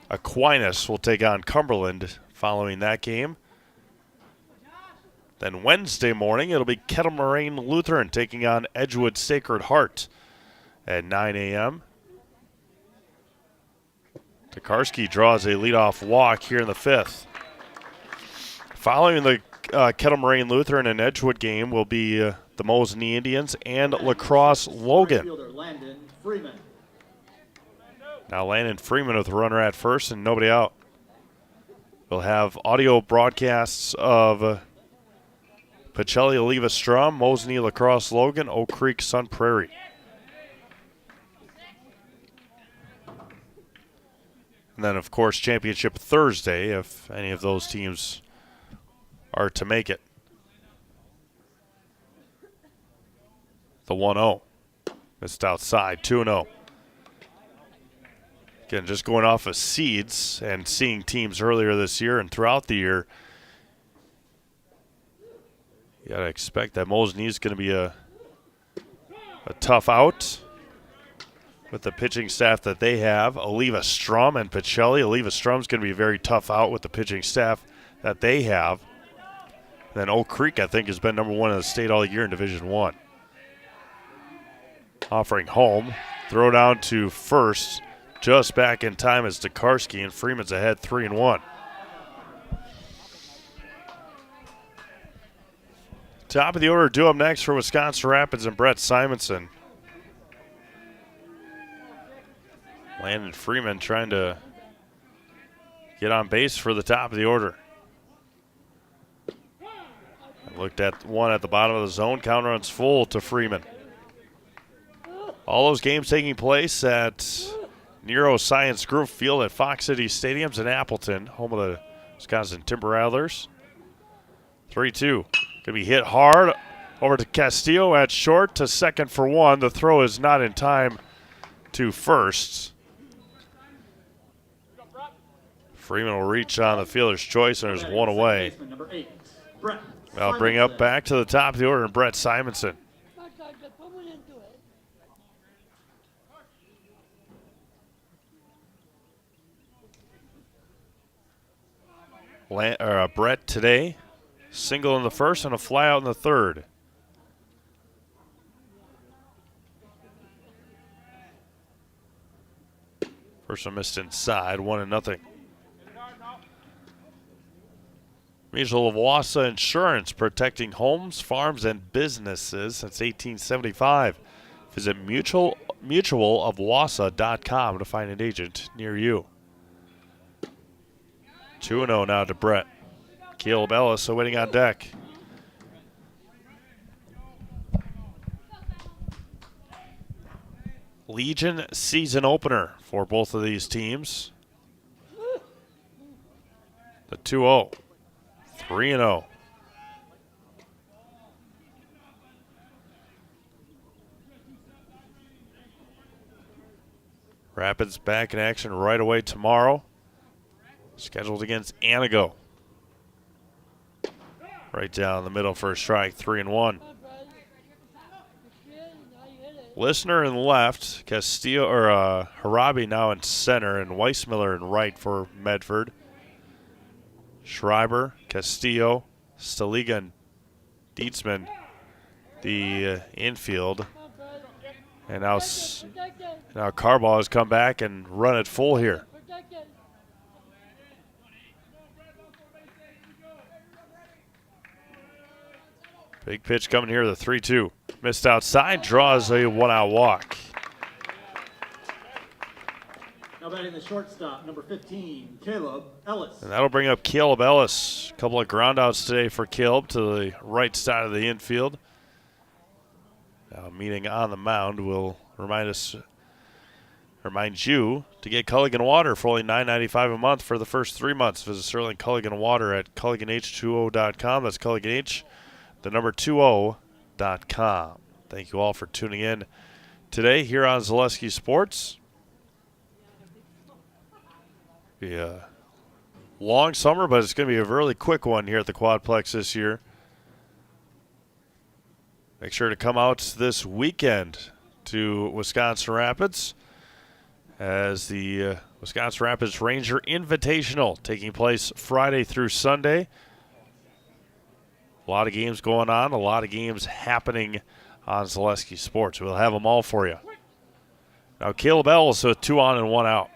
[SPEAKER 2] Aquinas will take on Cumberland following that game. Then Wednesday morning, it'll be Kettle Moraine Lutheran taking on Edgewood Sacred Heart at 9 a.m. Tokarski draws a leadoff walk here in the 5th. Following the Kettle Moraine Lutheran and Edgewood game will be the Mosinee Indians and La Crosse Logan. Now Landon Freeman with a runner at first and nobody out. We'll have audio broadcasts of Pacelli, Oliva Strum, Mosinee, La Crosse Logan, Oak Creek, Sun Prairie. And then, of course, championship Thursday if any of those teams are to make it. The 1-0. Missed outside, 2-0. Again, just going off of seeds and seeing teams earlier this year and throughout the year, you got to expect that Mosinee is going to be a tough out with the pitching staff that they have. Oliva Strum and Pacelli. Oliva Strum's going to be a very tough out with the pitching staff that they have. And then Oak Creek, I think, has been number 1 in the state all year in Division I. Offering home. Throw down to first. Just back in time as Tokarski, and Freeman's ahead 3-1. Top of the order due up next for Wisconsin Rapids and Brett Simonson. Landon Freeman trying to get on base for the top of the order. I looked at one at the bottom of the zone. Count runs full to Freeman. All those games taking place at Neuroscience Group Field at Fox City Stadiums in Appleton, home of the Wisconsin Timber Rattlers. 3-2. Going to be hit hard over to Castillo at short to second for 1. The throw is not in time to first. Freeman will reach on the fielder's choice, and there's one away. I'll bring up back to the top of the order, Brett Simonson. Brett today, single in the first and a fly out in the third. First one missed inside, 1-0. Mutual of Wausau Insurance, protecting homes, farms, and businesses since 1875. Visit mutualofwausau.com to find an agent near you. 2-0 now to Brett. Caleb Ellis waiting on deck. Legion season opener for both of these teams. The 2-0. 3-0. Rapids back in action right away tomorrow. Scheduled against Anago. Right down the middle for a strike, 3-1. Listener in left, Castillo or Harabi now in center, and Weissmiller in right for Medford. Schreiber, Castillo, Staliga, and Dietzman the infield. And now Carbaugh has come back and run it full here. Big pitch coming here, the 3-2. Missed outside, draws a one-out walk.
[SPEAKER 12] Now batting the shortstop, number 15, Caleb Ellis.
[SPEAKER 2] And that'll bring up Caleb Ellis. A couple of groundouts today for Caleb to the right side of the infield. Now meeting on the mound will remind you to get Culligan Water for only $9.95 a month for the first 3 months. Visit Sterling Culligan Water at CulliganH20.com. That's Culligan the number 20.com. Thank you all for tuning in today here on Zaleski Sports. Be a long summer, but it's going to be a really quick one here at the Quadplex this year. Make sure to come out this weekend to Wisconsin Rapids as the Wisconsin Rapids Ranger Invitational taking place Friday through Sunday. A lot of games going on, a lot of games happening on Zaleski Sports. We'll have them all for you. Now Caleb Ellis with 2 on and 1 out.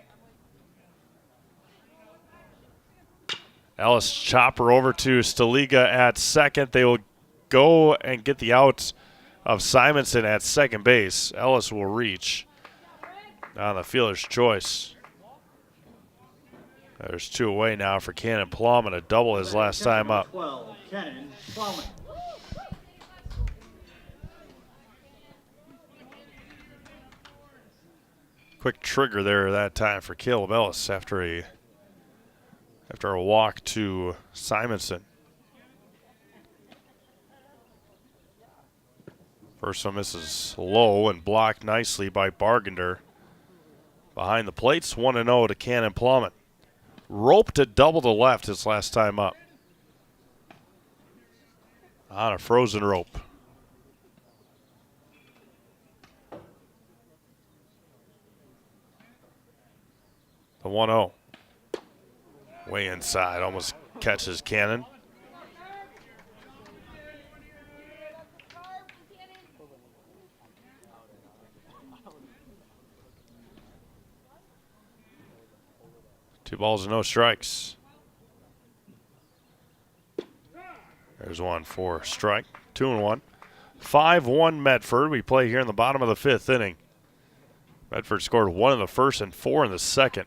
[SPEAKER 2] Ellis chopper over to Staliga at second. They will go and get the out of Simonson at second base. Ellis will reach on the fielder's choice. There's 2 away now for Cannon Plum, and a double his last time up.
[SPEAKER 12] 12, Cannon Plum.
[SPEAKER 2] Quick trigger there that time for Caleb Ellis after a walk to Simonson. First one misses low and blocked nicely by Bargender. Behind the plates, 1-0 to Cannon Plummet. Roped a double to left his last time up. On a frozen rope. The 1-0. Way inside, almost catches Cannon. Two balls and no strikes. There's one for strike. 2-1. 5-1 Medford. We play here in the bottom of the 5th inning. Medford scored 1 in the first and 4 in the second.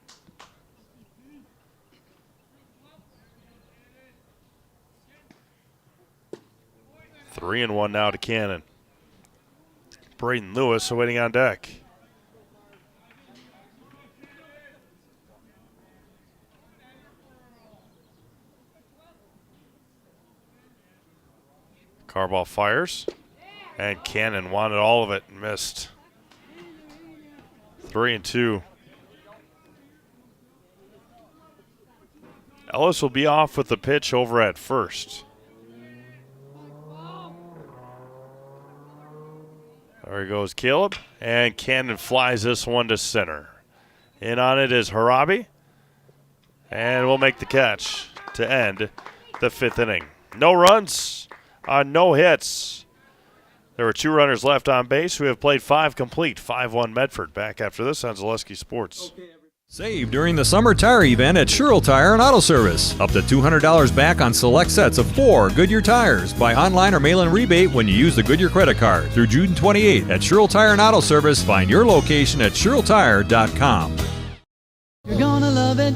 [SPEAKER 2] 3-1 now to Cannon. Braden Lewis waiting on deck. Carbaugh fires, and Cannon wanted all of it and missed. 3-2. Ellis will be off with the pitch over at first. There goes Caleb, and Cannon flies this one to center. In on it is Harabi, and we'll make the catch to end the 5th inning. No runs on no hits. There were 2 runners left on base. We have played 5 complete. 5-1 Medford. Back after this on Zaleski Sports.
[SPEAKER 13] Save during the summer tire event at Sherrill Tire and Auto Service. Up to $200 back on select sets of 4 Goodyear tires. Buy online or mail-in rebate when you use the Goodyear credit card. Through June 28th at Sherrill Tire and Auto Service. Find your location at SherrillTire.com.
[SPEAKER 15] You're gonna love it.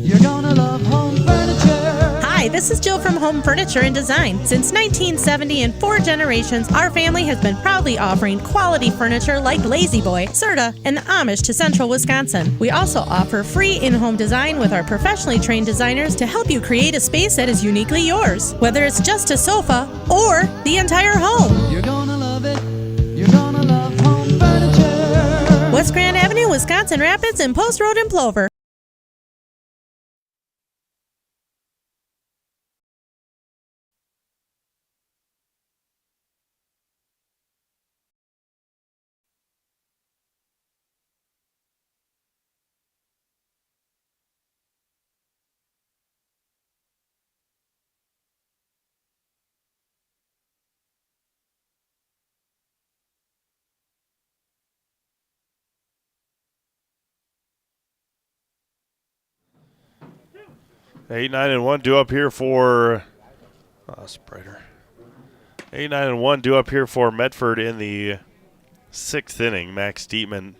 [SPEAKER 15] You're gonna love home furniture.
[SPEAKER 16] Hi, this is Jill from Home Furniture and Design. Since 1970 and 4 generations, our family has been proudly offering quality furniture like Lazy Boy, Serta, and Amish to Central Wisconsin. We also offer free in-home design with our professionally trained designers to help you create a space that is uniquely yours, whether it's just a sofa or the entire home.
[SPEAKER 15] You're gonna love it. You're gonna love home furniture.
[SPEAKER 16] West Grand Avenue, Wisconsin Rapids, and Post Road in Plover.
[SPEAKER 2] Eight, 9, and 1 due up here for that's brighter. 8, 9, and 1 due up here for Medford in the 6th inning. Max Dietzman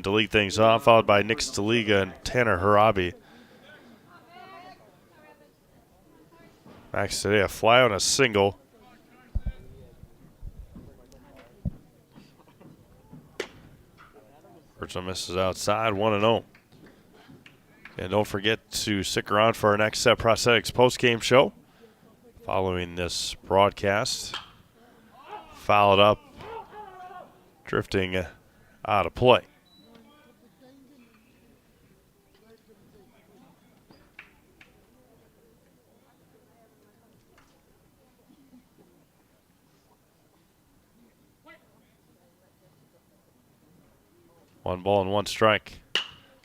[SPEAKER 2] to lead things off, followed by Nick Staliga and Tanner Harabi. Max today a fly on a single. First one misses outside, 1-0. And don't forget to stick around for our next Set Prosthetics post-game show. Following this broadcast, fouled up, drifting out of play. One ball and 1 strike.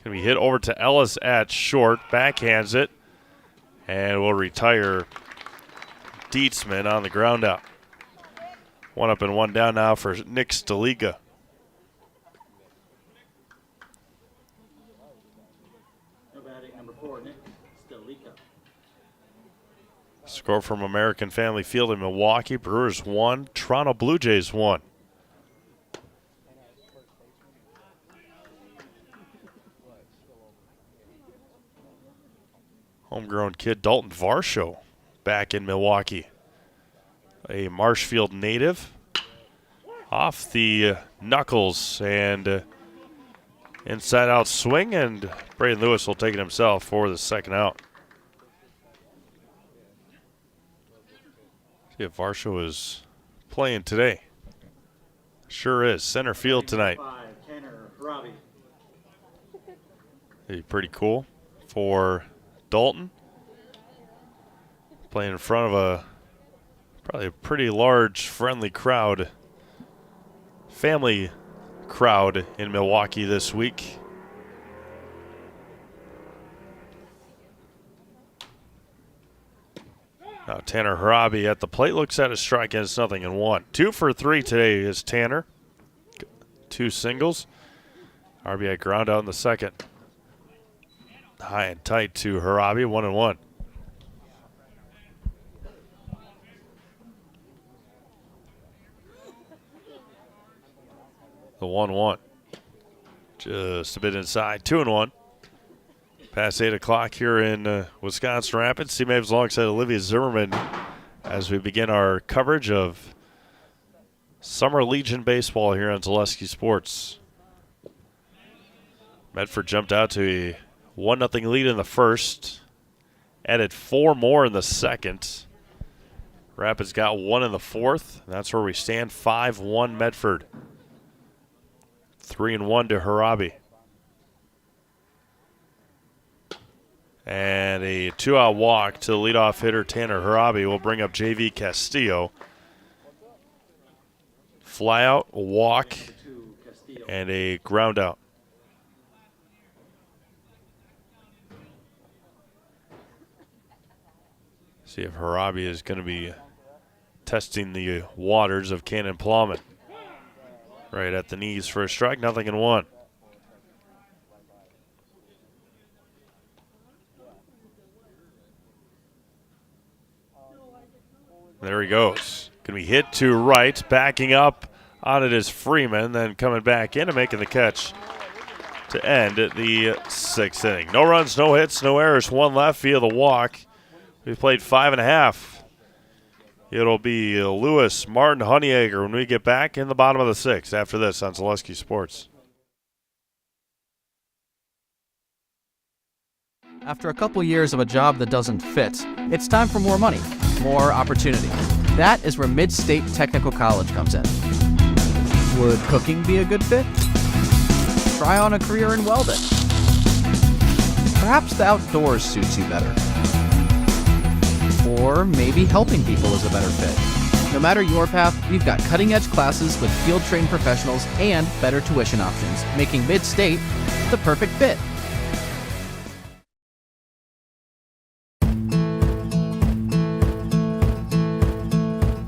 [SPEAKER 2] Going to be hit over to Ellis at short. Backhands it. And we'll retire Dietzman on the ground out. 1 up and 1 down now for Nick Staliga.
[SPEAKER 12] Number 4, Nick Staliga.
[SPEAKER 2] Score from American Family Field in Milwaukee. Brewers 1, Toronto Blue Jays 1. Homegrown kid Dalton Varsho back in Milwaukee. A Marshfield native. Off the knuckles and inside out swing, and Braden Lewis will take it himself for the 2nd out. See if Varsho is playing today. Sure is. Center field tonight.
[SPEAKER 12] Tanner Harabi.
[SPEAKER 2] Be pretty cool for Dalton. Playing in front of probably a pretty large friendly crowd. Family crowd in Milwaukee this week. Now Tanner Harabi at the plate looks at a strike and it's 0-1. 2 for 3 today is Tanner. 2 singles. RBI ground out in the 2nd. High and tight to Harabi, 1-1. The 1-1. Just a bit inside, 2-1. Past 8 o'clock here in Wisconsin Rapids. C-Mavs alongside Olivia Zimmerman as we begin our coverage of Summer Legion Baseball here on Zaleski Sports. Medford jumped out to a 1-0 lead in the first. Added 4 more in the second. Rapids got 1 in the 4th. And that's where we stand, 5-1 Medford. 3-1 to Harabi. And a 2-out walk to the leadoff hitter, Tanner Harabi, will bring up JV Castillo. Fly out, a walk, and a ground out. See if Harabi is going to be testing the waters of Cannon Plowman. Right at the knees for a strike, 0-1. There he goes. Going to be hit to right. Backing up on it is Freeman, then coming back in and making the catch to end the 6th inning. No runs, no hits, no errors. 1 left via the walk. We played 5.5. It'll be Lewis, Martin, Honeyegger when we get back in the bottom of the 6th after this on Zaleski Sports.
[SPEAKER 14] After a couple years of a job that doesn't fit, it's time for more money, more opportunity. That is where Mid-State Technical College comes in. Would cooking be a good fit? Try on a career in welding. Perhaps the outdoors suits you better. Or maybe helping people is a better fit. No matter your path, we've got cutting-edge classes with field-trained professionals and better tuition options, making Mid-State the perfect fit.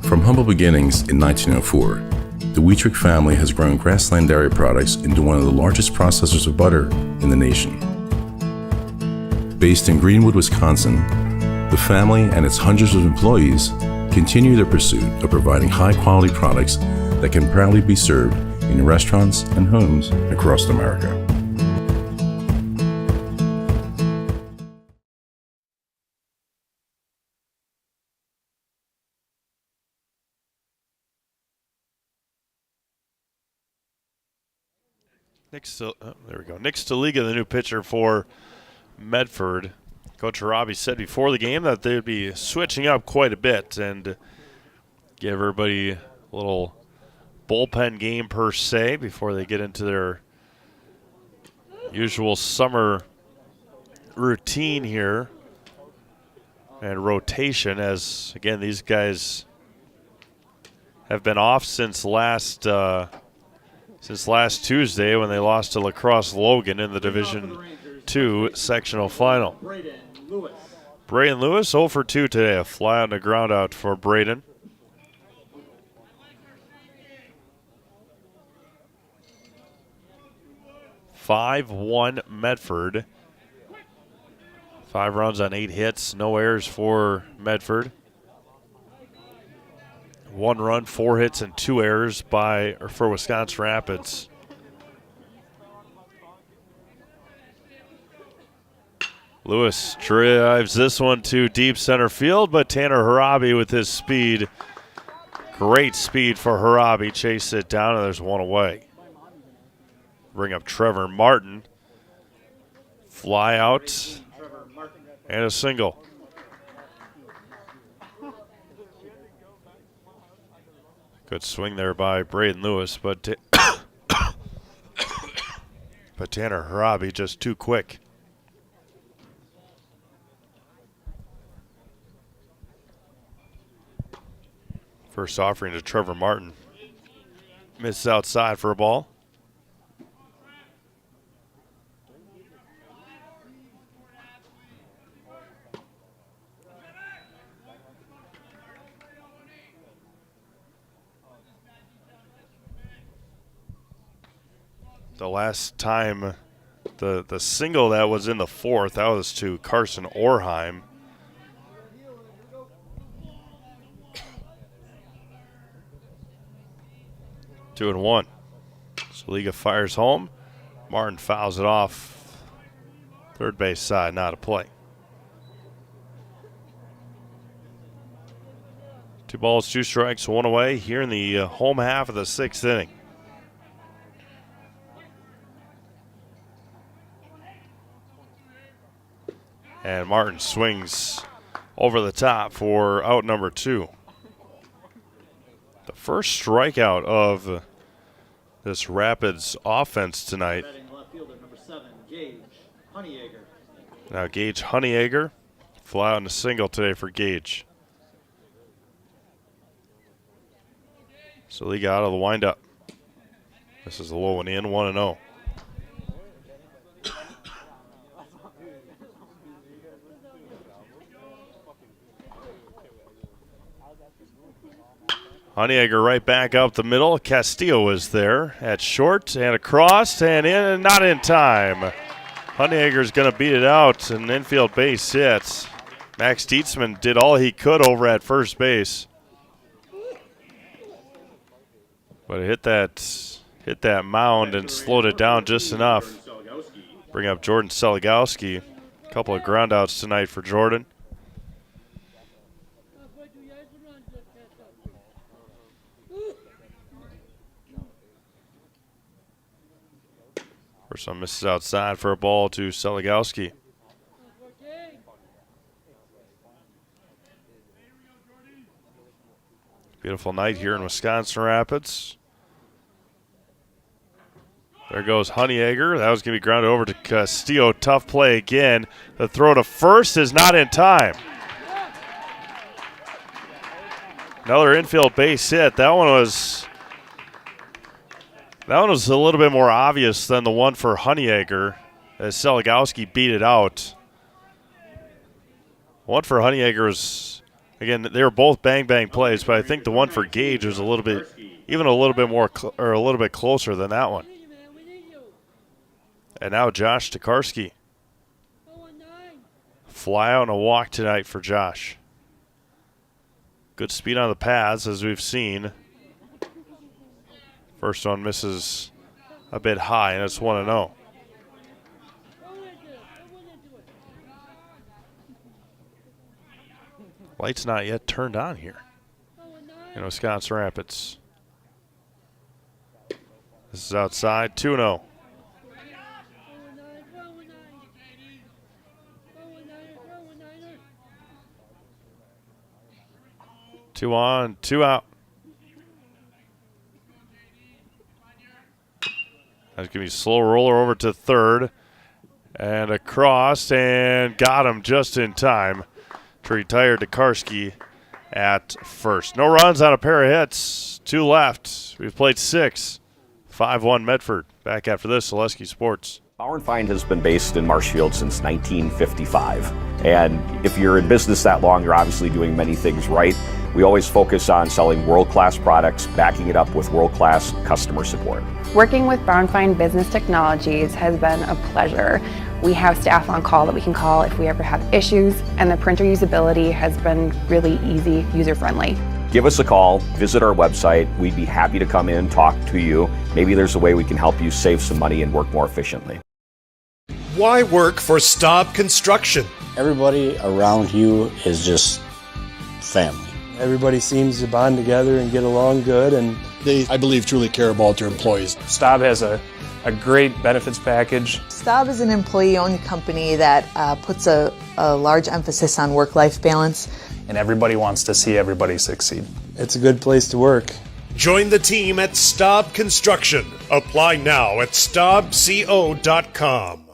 [SPEAKER 17] From humble beginnings in 1904, the Wheatrick family has grown Grassland Dairy Products into one of the largest processors of butter in the nation. Based in Greenwood, Wisconsin, the family and its hundreds of employees continue their pursuit of providing high-quality products that can proudly be served in restaurants and homes across America.
[SPEAKER 2] Nick Staliga, the new pitcher for Medford. Coach Harabi said before the game that they would be switching up quite a bit and give everybody a little bullpen game per se before they get into their usual summer routine here and rotation, as again these guys have been off since last Tuesday when they lost to La Crosse Logan in the Division II sectional final. Braden Lewis 0 for 2 today. A fly on the ground out for Braden. (5-1) Medford. 5 runs on 8 hits. No errors for Medford. 1 run, 4 hits, and 2 errors for Wisconsin Rapids. Lewis drives this one to deep center field, but Tanner Harabi with his speed. Great speed for Harabi. Chase it down, and there's 1 away. Bring up Trevor Martin. Fly out, and a single. Good swing there by Braden Lewis, but Tanner Harabi just too quick. First offering to Trevor Martin. Misses outside for a ball. The last time, the single that was in the 4th, that was to Carson Orheim. Two and 1. Saliga fires home. Martin fouls it off. Third base side, not a play. 2 balls, 2 strikes, 1 away here in the home half of the 6th inning. And Martin swings over the top for out number 2. The first strikeout of this Rapids offense tonight.
[SPEAKER 12] Batting left fielder, number 7, Gage Honeyegger.
[SPEAKER 2] Now Gage Honeyegger. Fly out in a single today for Gage. So he got out of the windup. This is the low one in, 1-0. Honeyegger right back up the middle. Castillo is there at short and across and in and not in time. Honeyegger's going to beat it out. An infield base hit. Max Dietzman did all he could over at first base. But it hit that mound and slowed it down just enough. Bring up Jordan Seligowski. A couple of groundouts tonight for Jordan. First one misses outside for a ball to Seligowski. Beautiful night here in Wisconsin Rapids. There goes Honeyegger. That was going to be grounded over to Castillo. Tough play again. The throw to first is not in time. Another infield base hit. That one was a little bit more obvious than the one for Honeyegger as Seligowski beat it out. One for Honeyegger was, again, they were both bang-bang plays, but I think the one for Gage was a little bit closer than that one. And now Josh Tokarski. Fly out and a walk tonight for Josh. Good speed on the pads, as we've seen. First one misses a bit high, and it's 1-0. Light's not yet turned on here in Wisconsin Rapids. This is outside, 2-0. Two on, two out. That's going to be a slow roller over to third. And across, and got him just in time to retire Tokarski at first. No runs on a pair of hits. Two left. We've played 6. 5-1 Medford. Back after this, Zaleski Sports.
[SPEAKER 18] Bauer & Feind has been based in Marshfield since 1955. And if you're in business that long, you're obviously doing many things right. We always focus on selling world-class products, backing it up with world-class customer support.
[SPEAKER 19] Working with Bauer & Feind Business Technologies has been a pleasure. We have staff on call that we can call if we ever have issues, and the printer usability has been really easy, user-friendly.
[SPEAKER 18] Give us a call, visit our website. We'd be happy to come in, talk to you. Maybe there's a way we can help you save some money and work more efficiently.
[SPEAKER 20] Why work for Staub Construction?
[SPEAKER 22] Everybody around you is just family.
[SPEAKER 25] Everybody seems to bond together and get along good, and
[SPEAKER 20] they, I believe, truly care about their employees.
[SPEAKER 26] Staub has a great benefits package.
[SPEAKER 27] Staub is an employee-owned company that puts a large emphasis on work-life balance.
[SPEAKER 26] And everybody wants to see everybody succeed.
[SPEAKER 25] It's a good place to work.
[SPEAKER 20] Join the team at Staub Construction. Apply now at staubco.com.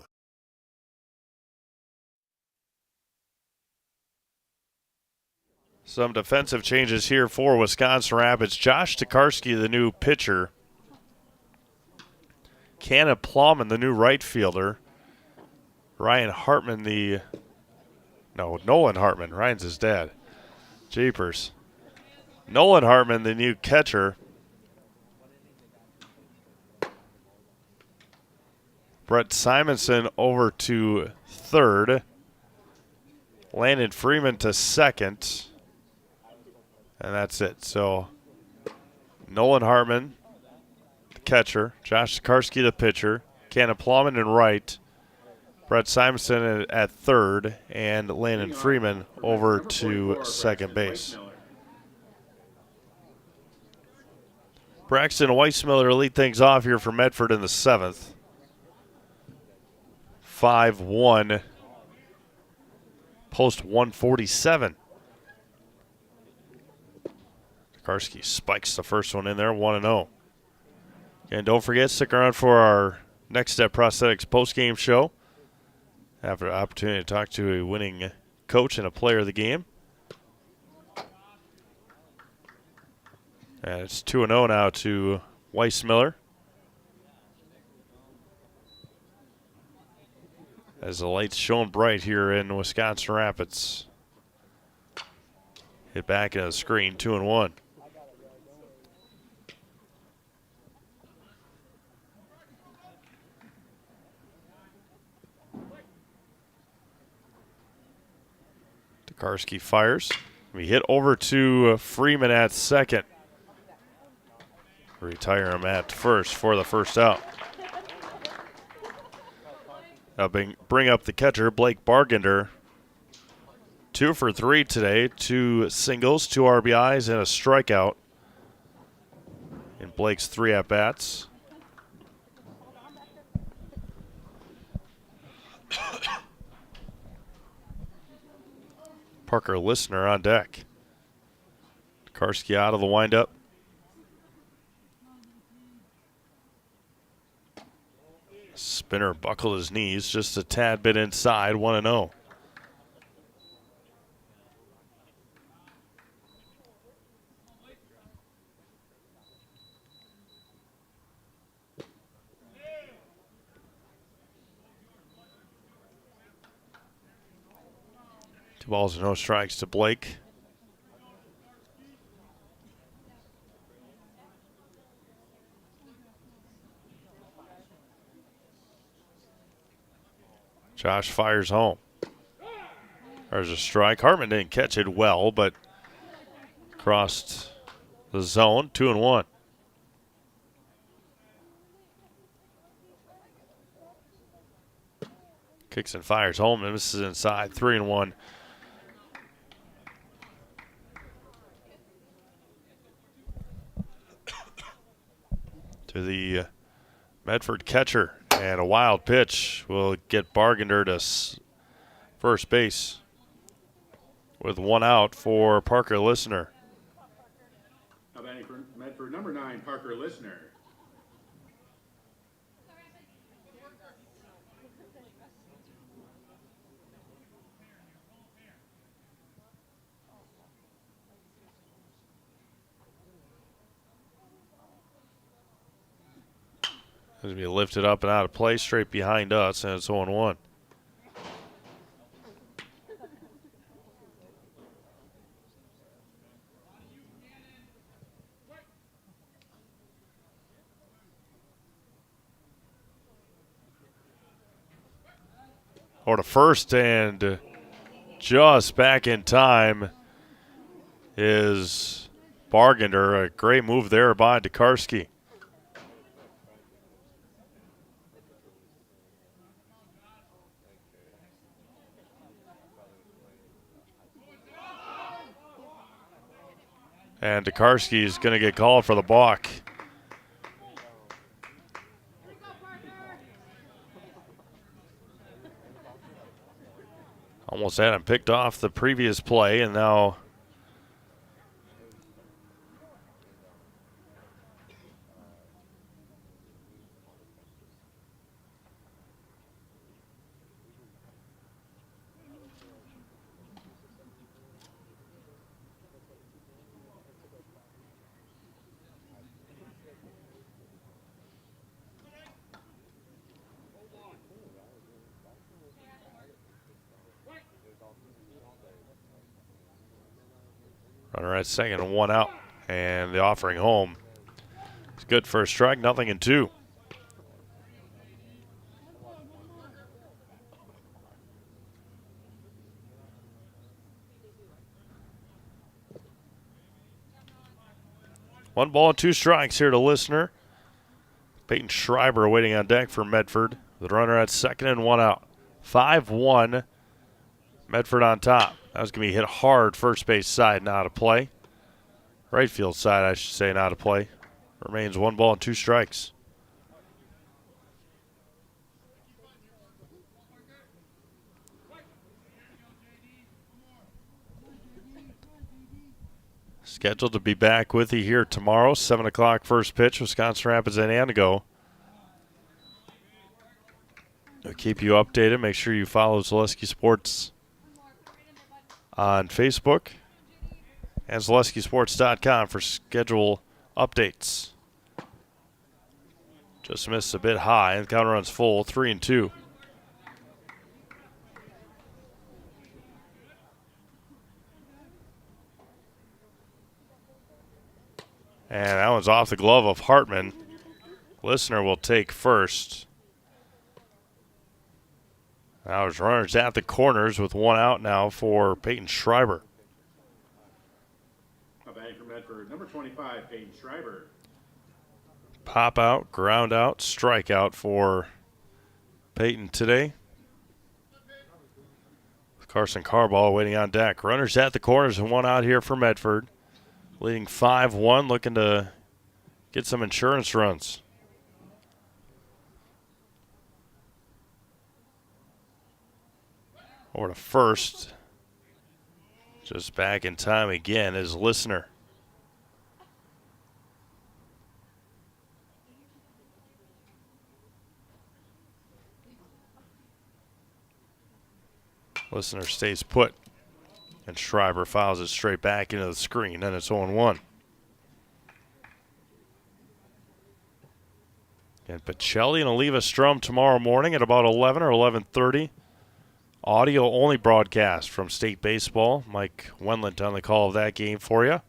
[SPEAKER 2] Some defensive changes here for Wisconsin Rapids. Josh Tokarski, the new pitcher. Cannon Plowman, the new right fielder. Nolan Hartman. Ryan's his dad. Jeepers. Nolan Hartman, the new catcher. Brett Simonson over to third. Landon Freeman to second. And that's it. So Nolan Hartman, the catcher. Josh Tokarski, the pitcher. Cannon Plowman in right. Brett Simonson at third. And Landon Freeman over to second base. Braxton Weissmiller lead things off here for Medford in the 7th. 5-1. Post 147. Tokarski spikes the first one in there, 1-0. And don't forget, stick around for our Next Step Prosthetics postgame show have an opportunity to talk to a winning coach and a player of the game. And it's 2-0 now to Weissmiller. As the lights shone bright here in Wisconsin Rapids. Hit back into the screen, 2-1. Karski fires. We hit over to Freeman at second. Retire him at first for the first out. Now bring up the catcher, Blake Bargender. 2 for 3 today. 2 singles, 2 RBIs, and a strikeout in Blake's 3 at-bats. Parker Listener on deck. Karski out of the windup. Spinner buckled his knees just a tad bit inside, 1-0. Two balls and no strikes to Blake. Josh fires home. There's a strike. Hartman didn't catch it well, but crossed the zone, 2-1. Kicks and fires home and misses inside, 3-1. To the Medford catcher, and a wild pitch will get Bargender to first base with 1 out for Parker Listener.
[SPEAKER 1] Now batting for Medford, number 9, Parker Listener.
[SPEAKER 2] Going to be lifted up and out of play straight behind us, and it's 0-1. Or to first, and just back in time is Bargender. A great move there by Tokarski. And Tokarski is going to get called for the balk. Almost had him picked off the previous play, and now runner at second and 1 out, and the offering home is good for a strike, 0-2. One ball and 2 strikes here to Listener. Peyton Schreiber waiting on deck for Medford. The runner at second and 1 out. 5-1, Medford on top. That was going to be hit hard first base side, not a play. Right field side, I should say, not a play. Remains 1 ball and 2 strikes. Scheduled to be back with you here tomorrow, 7 o'clock first pitch, Wisconsin Rapids and Antigo. We'll keep you updated. Make sure you follow Zaleski Sports on Facebook and ZaleskiSports.com for schedule updates. Just missed a bit high, and the counter runs full, 3-2. And that one's off the glove of Hartman. Listener will take first. Now there's runners at the corners with one out now for Peyton Schreiber.
[SPEAKER 1] Batting for Medford, number 25, Peyton Schreiber.
[SPEAKER 2] Pop out, ground out, strikeout for Peyton today. Carson Carball waiting on deck. Runners at the corners and one out here for Medford. Leading 5-1, looking to get some insurance runs. Over to first. Just back in time again is Listener. Listener stays put. And Schreiber fouls it straight back into the screen, and it's 0-1. And Pacelli and Oliva Strum tomorrow morning at about 11 or 11:30. Audio-only broadcast from State Baseball. Mike Wendlandt on the call of that game for you.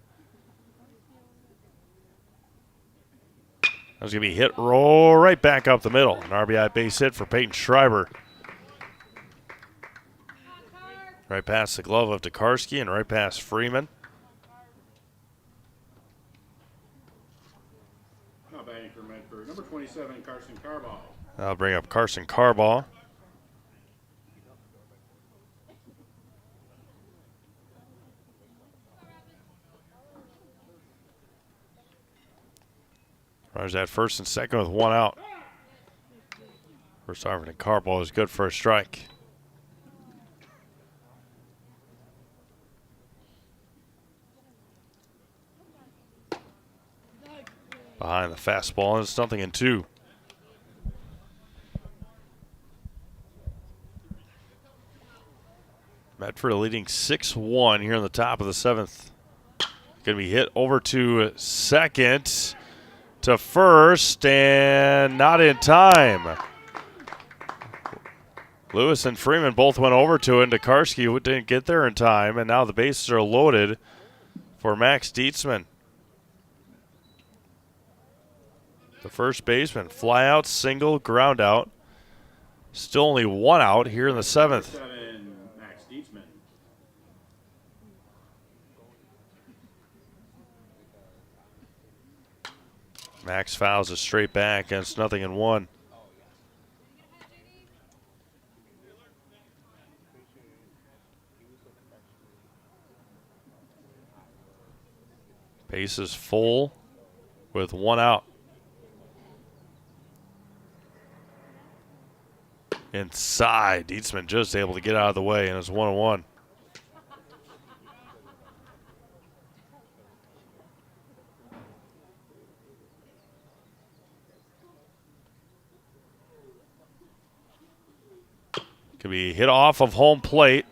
[SPEAKER 2] That's going to be hit right back up the middle. An RBI base hit for Peyton Schreiber. Right past the glove of Tokarski and right past Freeman.
[SPEAKER 1] Now batting for Medford, number 27, Carson Carball.
[SPEAKER 2] I'll bring up Carson Carball. Runners at first and second with one out. First offering to Carball is good for a strike. Behind the fastball, and it's 0-2. Medford leading 6-1 here in the top of the seventh. Going to be hit over to second, to first, and not in time. Lewis and Freeman both went over to it, and Tokarski didn't get there in time, and now the bases are loaded for Max Dietzman. The first baseman, fly out, single, ground out. Still only one out here in the seventh.
[SPEAKER 1] Max Dietzman.
[SPEAKER 2] Max fouls it straight back, and it's 0-1. Bases full with one out. Inside, Dietzman just able to get out of the way, and it's 1-1. Could be hit off of home plate.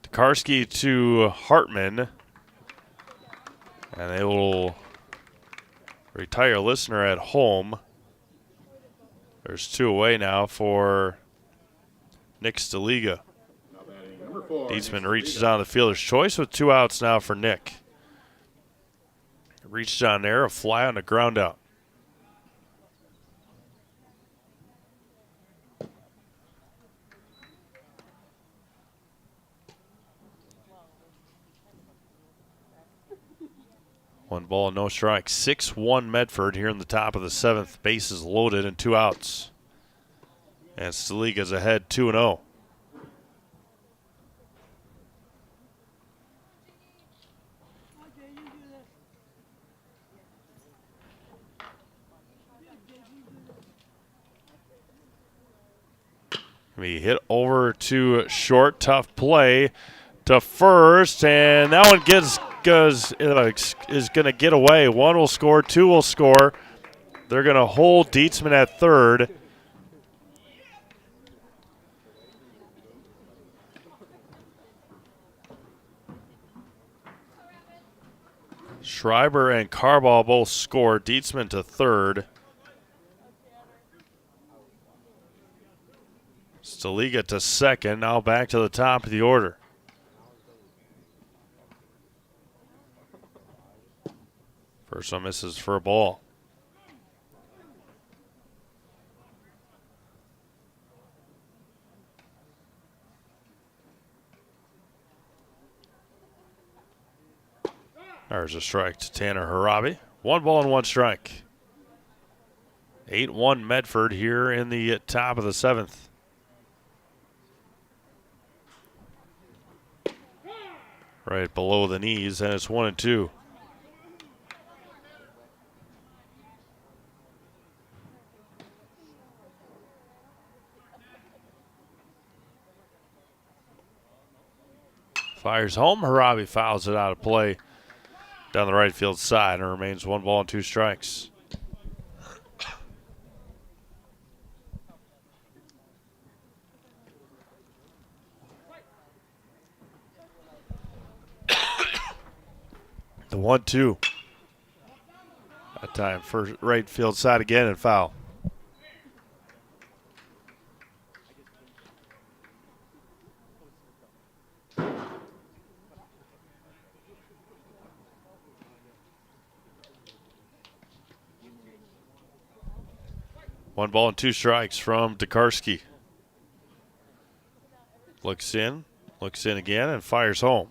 [SPEAKER 2] Tokarski to Hartman. And they will retire Listener at home. There's two away now for Nick Staliga. Dietzman reaches on the fielder's choice with two outs now for Nick. Reached on there, a fly on the ground out. One ball, no strike. 6-1 Medford here in the top of the seventh. Bases loaded and two outs. And Staliga's ahead 2-0. He hit over to short, tough play to first, and that one is going to get away. One will score, two will score. They're going to hold Dietzman at third. Schreiber and Carball both score. Dietzman to third. Staliga to second. Now back to the top of the order. First one misses for a ball. There's a strike to Tanner Harabi. 1 ball and 1 strike. 8-1 Medford here in the top of the 7th. Right below the knees, and it's 1-2. Fires home. Harabi fouls it out of play down the right field side, and remains 1 ball and 2 strikes. The 1-2. That time for right field side again and foul. One ball and 2 strikes from Dekarski. Looks in again, and fires home.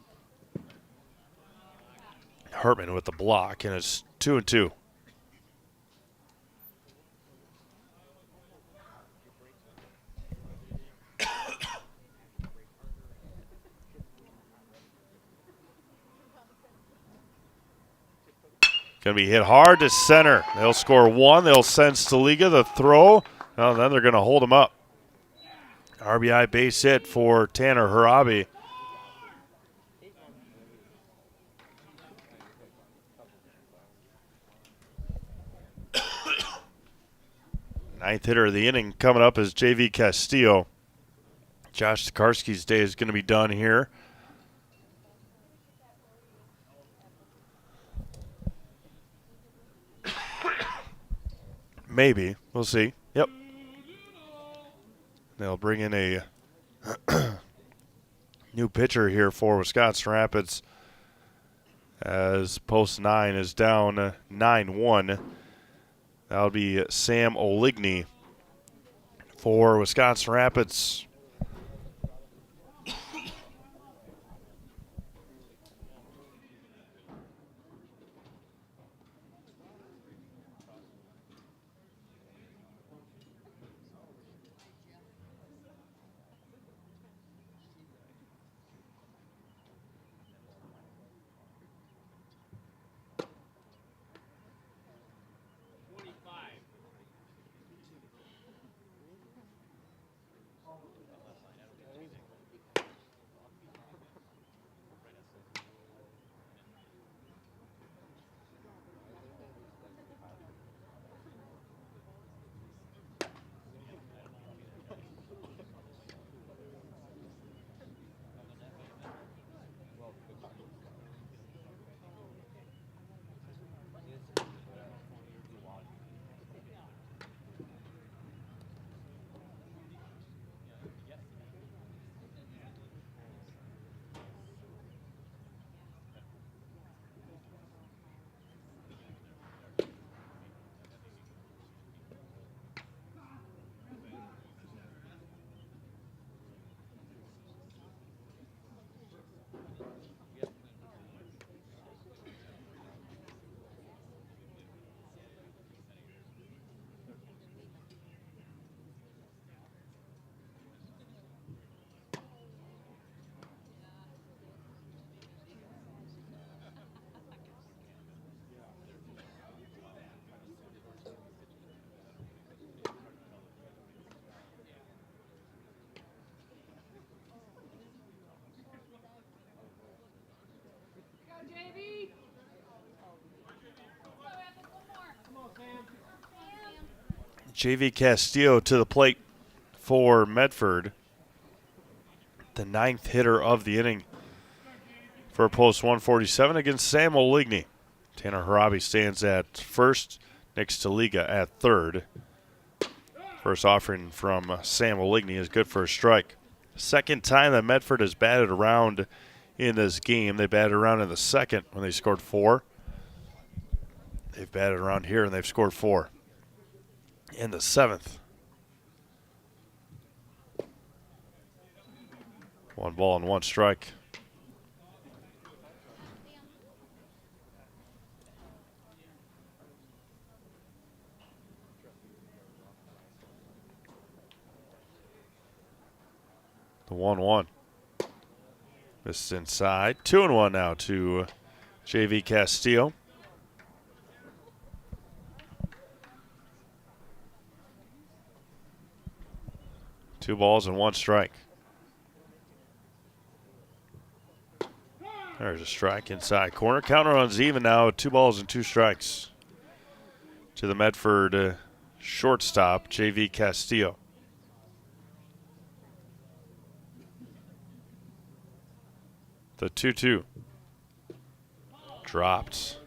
[SPEAKER 2] Hartman with the block, and it's 2-2. Going to be hit hard to center. They'll score 1. They'll send Staliga the throw. And then they're going to hold him up. RBI base hit for Tanner Harabi. Ninth hitter of the inning coming up is J.V. Castillo. Josh Tokarski's day is going to be done here. Maybe. We'll see. Yep. They'll bring in a new pitcher here for Wisconsin Rapids as post 9 is down 9-1. That'll be Sam Oligny for Wisconsin Rapids. J.V. Castillo to the plate for Medford. The 9th hitter of the inning for post 147 against Sam Oligny. Tanner Harabi stands at first. Nick's Taliga at third. First offering from Sam Oligny is good for a strike. Second time that Medford has batted around in this game. They batted around in the second when they scored 4. They've batted around here and they've scored 4 in the 7th. 1 ball and 1 strike. The 1-1. This is inside. 2-1 now to JV Castillo. Two balls and 1 strike. There's a strike inside corner. Counter runs even now. 2 balls and 2 strikes to the Medford shortstop, JV Castillo. The 2-2. Dropped.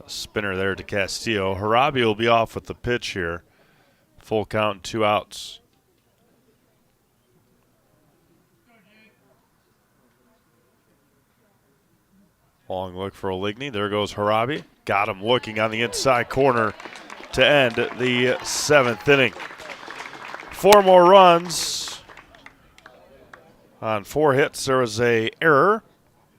[SPEAKER 2] A spinner there to Castillo. Harabi will be off with the pitch here. Full count and 2 outs. Long look for Oligny. There goes Harabi. Got him looking on the inside corner to end the 7th inning. 4 more runs. On 4 hits, there was an error.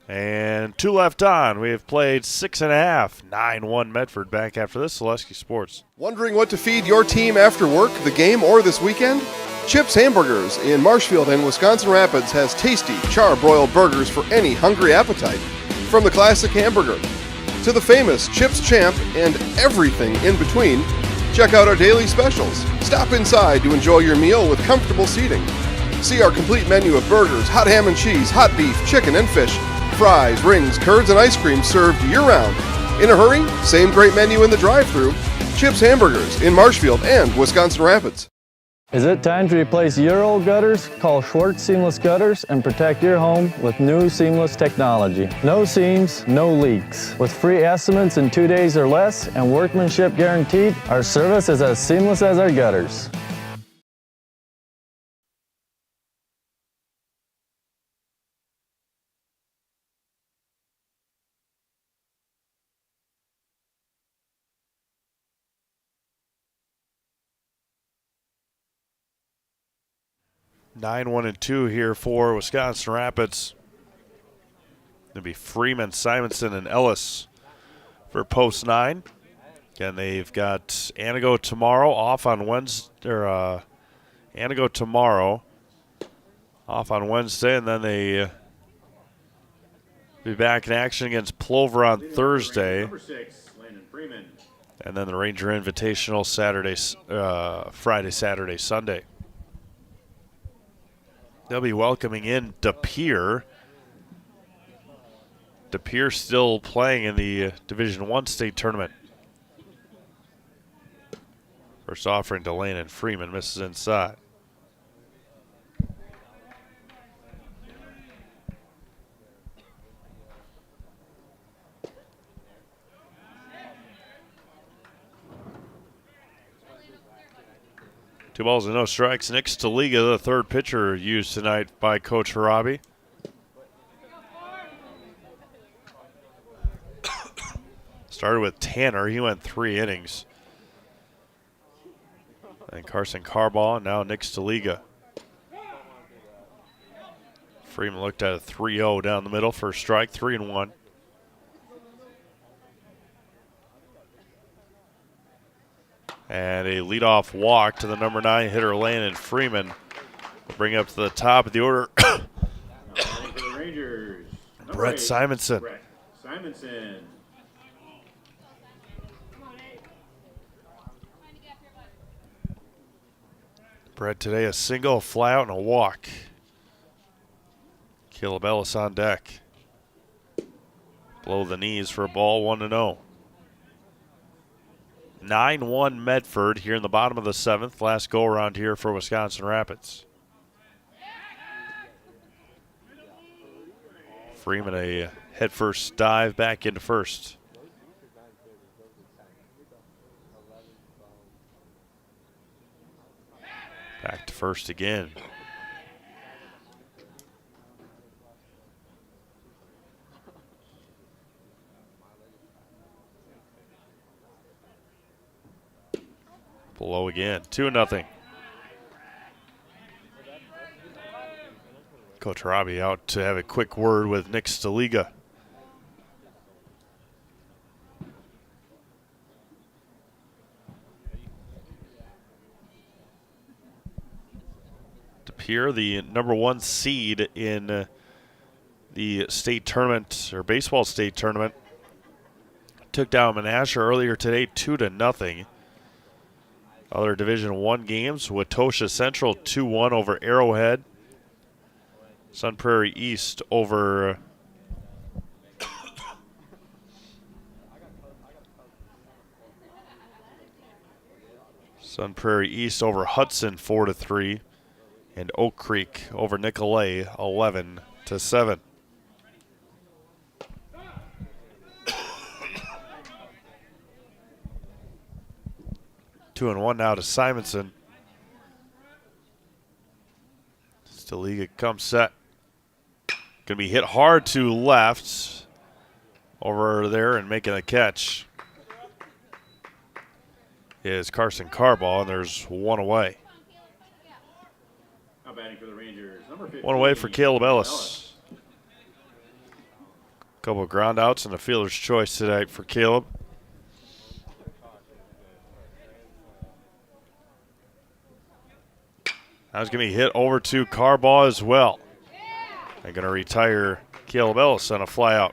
[SPEAKER 2] And 2 left on. We have played 6.5. 9-1 Medford back after this. Zaleski Sports.
[SPEAKER 8] Wondering what to feed your team after work, the game, or this weekend? Chips Hamburgers in Marshfield and Wisconsin Rapids has tasty char-broiled burgers for any hungry appetite. From the classic hamburger to the famous Chips Champ and everything in between, check out our daily specials. Stop inside to enjoy your meal with comfortable seating. See our complete menu of burgers, hot ham and cheese, hot beef, chicken and fish, fries, rings, curds, and ice cream served year-round. In a hurry? Same great menu in the drive-thru. Chips Hamburgers in Marshfield and Wisconsin Rapids.
[SPEAKER 25] Is it time to replace your old gutters? Call Schwartz Seamless Gutters and protect your home with new seamless technology. No seams, no leaks. With free estimates in 2 days or less and workmanship guaranteed, our service is as seamless as our gutters.
[SPEAKER 2] 9-1-2 here for Wisconsin Rapids. It'll be Freeman, Simonson, and Ellis for post 9. Again, they've got Anago tomorrow off on Wednesday. Anago tomorrow off on Wednesday, and then they be back in action against Plover on Thursday.
[SPEAKER 1] Number 6, Landon Freeman.
[SPEAKER 2] And then the Ranger Invitational Friday, Saturday, Sunday. They'll be welcoming in DePere. DePere still playing in the Division I state tournament. First offering to Lane and Freeman misses inside. Two balls and no strikes. Nick Staliga, the third pitcher used tonight by Coach Harabi. Started with Tanner. He went 3 innings. And Carson Carbaugh, and now Nick Staliga. Freeman looked at a 3-0 down the middle for a strike, 3-1. And a leadoff walk to the number 9 hitter, Landon Freeman. Will bring up to the top of the order.
[SPEAKER 1] For the Rangers,
[SPEAKER 2] Brett
[SPEAKER 1] 8,
[SPEAKER 2] Simonson.
[SPEAKER 1] Brett Simonson.
[SPEAKER 2] Brett today a single, a fly out, and a walk. Caleb Ellis on deck. Below the knees for a ball, 1-0. 9-1 Medford here in the bottom of the 7th. Last go around here for Wisconsin Rapids. Freeman a head first dive back into first. Back to first again. Below again, 2-0. Coach Robbie out to have a quick word with Nick Staliga. DePere, the number 1 seed in the state tournament, or baseball state tournament, took down Menasha earlier today, 2-0. Other Division I games, Watosha Central 2-1 over Arrowhead. Sun Prairie East over Hudson 4-3, and Oak Creek over Nicolay 11-7. Two and one now to Simonson. Staliga comes set. Going to be hit hard to left over there and making a catch is Carson Carbaugh, and there's one away.
[SPEAKER 1] Now batting for the Rangers, number 15,
[SPEAKER 2] one away for Caleb Ellis. Couple of ground outs and a fielder's choice tonight for Caleb. Now he's going to be hit over to Carbaugh as well. They're going to retire Caleb Ellis on a flyout.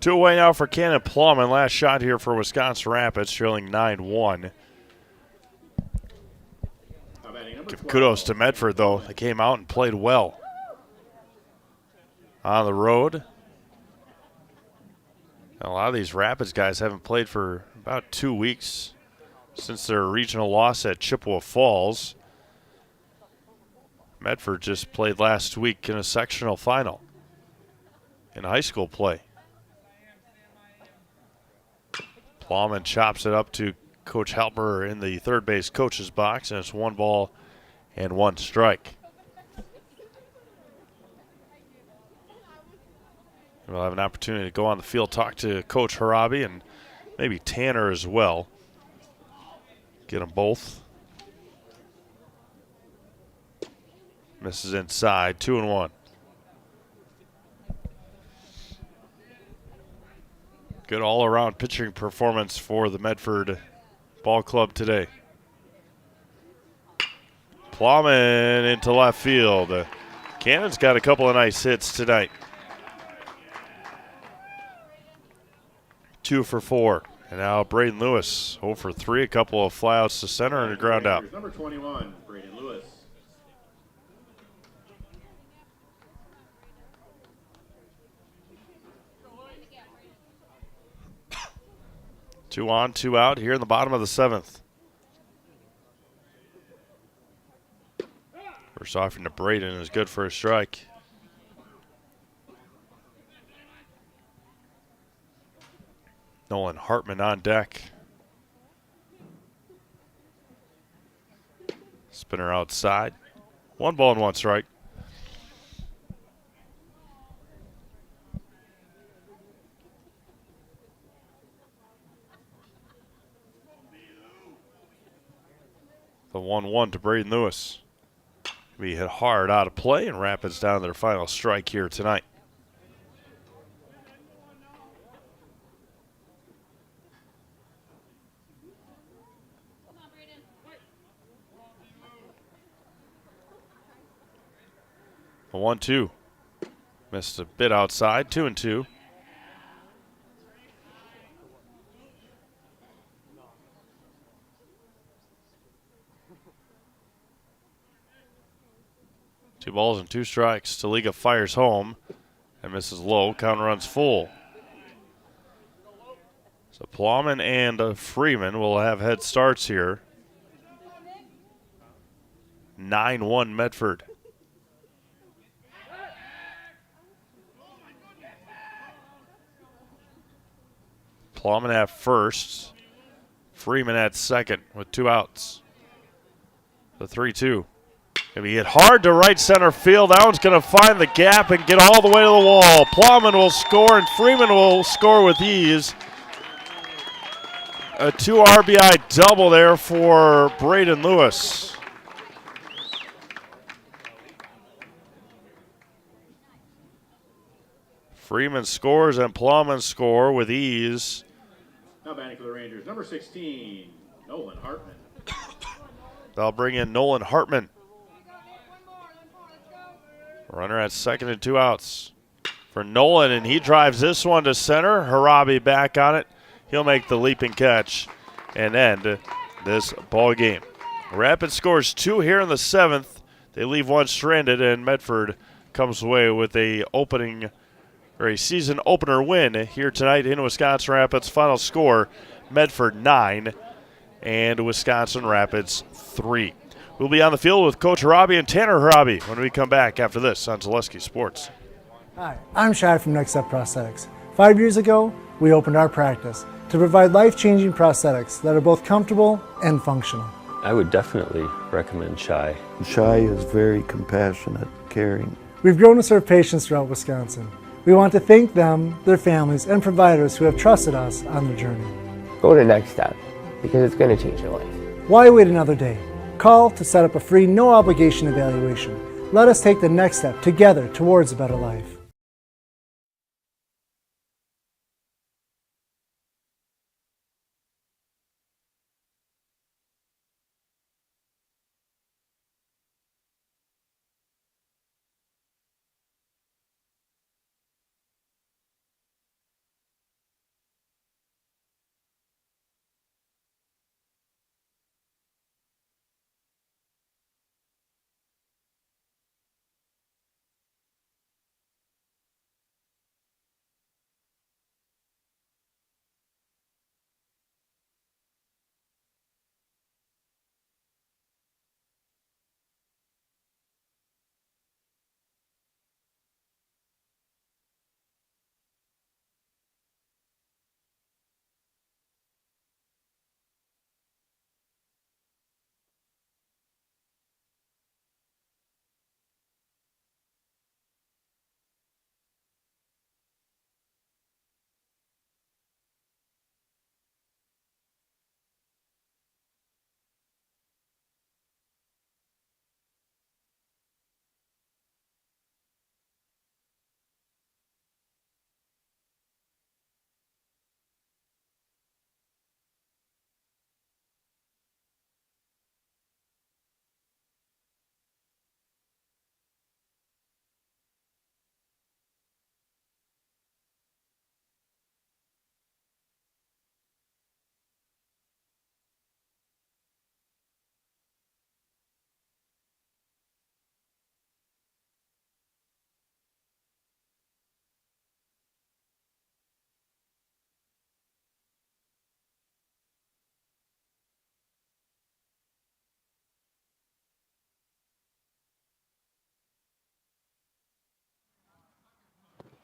[SPEAKER 2] 2 away now for Cannon Plumman. Last shot here for Wisconsin Rapids, trailing 9-1. Give kudos to Medford, though. They came out and played well. On the road. A lot of these Rapids guys haven't played for about 2 weeks since their regional loss at Chippewa Falls. Medford just played last week in a sectional final in high school play. Plowman chops it up to Coach Halper in the third base coach's box, and it's 1 ball and 1 strike. We'll have an opportunity to go on the field, talk to Coach Harabi and maybe Tanner as well. Get them both. Misses inside, 2-1. Good all-around pitching performance for the Medford Ball Club today. Plowman into left field. Cannon's got a couple of nice hits tonight. 2 for 4. And now Braden Lewis 0 for 3. A couple of flyouts to center and a ground out.
[SPEAKER 1] Number 21, Braden Lewis.
[SPEAKER 2] 2 on, 2 out here in the bottom of the 7th. First offering to Braden is good for a strike. Nolan Hartman on deck. Spinner outside. 1 ball and 1 strike. The 1-1 to Braden Lewis. Be hit hard out of play, and Rapids down to their final strike here tonight. A 1-2. Missed a bit outside, 2-2. Two balls and 2 strikes. Staliga fires home and misses low. Count runs full. So Plowman and Freeman will have head starts here. 9-1 Medford. Plowman at first. Freeman at second with 2 outs. The 3-2. Gonna be hit hard to right center field. That one's gonna find the gap and get all the way to the wall. Plowman will score and Freeman will score with ease. A 2 RBI double there for Braden Lewis. Freeman scores and Plowman score with ease.
[SPEAKER 1] Now batting for the Rangers, number 16, Nolan Hartman.
[SPEAKER 2] They'll bring in Nolan Hartman. Runner at second and 2 outs for Nolan, and he drives this one to center. Harabi back on it. He'll make the leaping catch and end this ball game. Rapids scores 2 here in the 7th. They leave 1 stranded, and Medford comes away with a season opener win here tonight in Wisconsin Rapids. Final score, Medford 9 and Wisconsin Rapids 3. We'll be on the field with Coach Harabi and Tanner Harabi when we come back after this on Zaleski Sports.
[SPEAKER 3] Hi, I'm Shai from Next Step Prosthetics. 5 years ago, we opened our practice to provide life-changing prosthetics that are both comfortable and functional.
[SPEAKER 4] I would definitely recommend Shai.
[SPEAKER 5] Shai is very compassionate, caring.
[SPEAKER 3] We've grown to serve patients throughout Wisconsin. We want to thank them, their families, and providers who have trusted us on their journey.
[SPEAKER 6] Go to Next Step, because it's going to change your life.
[SPEAKER 3] Why wait another day? Call to set up a free, no-obligation evaluation. Let us take the next step together towards a better life.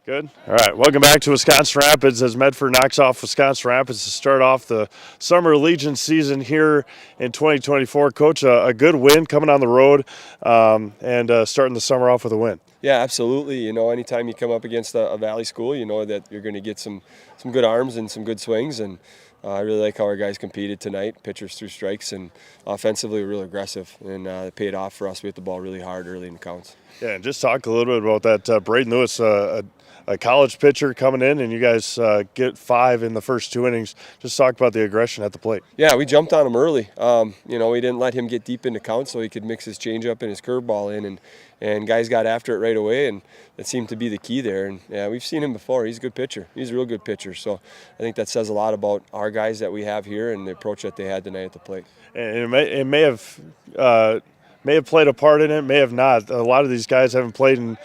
[SPEAKER 2] Good. All right, welcome back to Wisconsin Rapids as Medford knocks off Wisconsin Rapids to start off the Summer Legion season here in 2024. Coach, a good win coming on the road and starting the summer off with a win.
[SPEAKER 21] Yeah, absolutely. You know, anytime you come up against a Valley school, you know that you're going to get some good arms and some good swings. And I really like how our guys competed tonight. Pitchers threw strikes, and offensively, we're really aggressive. And it paid off for us. We hit the ball really hard early in the counts.
[SPEAKER 2] Yeah, and just talk a little bit about that. Braden Lewis, a college pitcher coming in, and you guys get 5 in the first 2 innings. Just talk about the aggression at the plate.
[SPEAKER 21] Yeah, we jumped on him early. You know, we didn't let him get deep into counts so he could mix his changeup and his curveball in, and guys got after it right away, and that seemed to be the key there. And yeah, we've seen him before. He's a good pitcher. He's a real good pitcher. So I think that says a lot about our guys that we have here and the approach that they had tonight at the plate.
[SPEAKER 2] And it may have may have played a part in it, may have not. A lot of these guys haven't played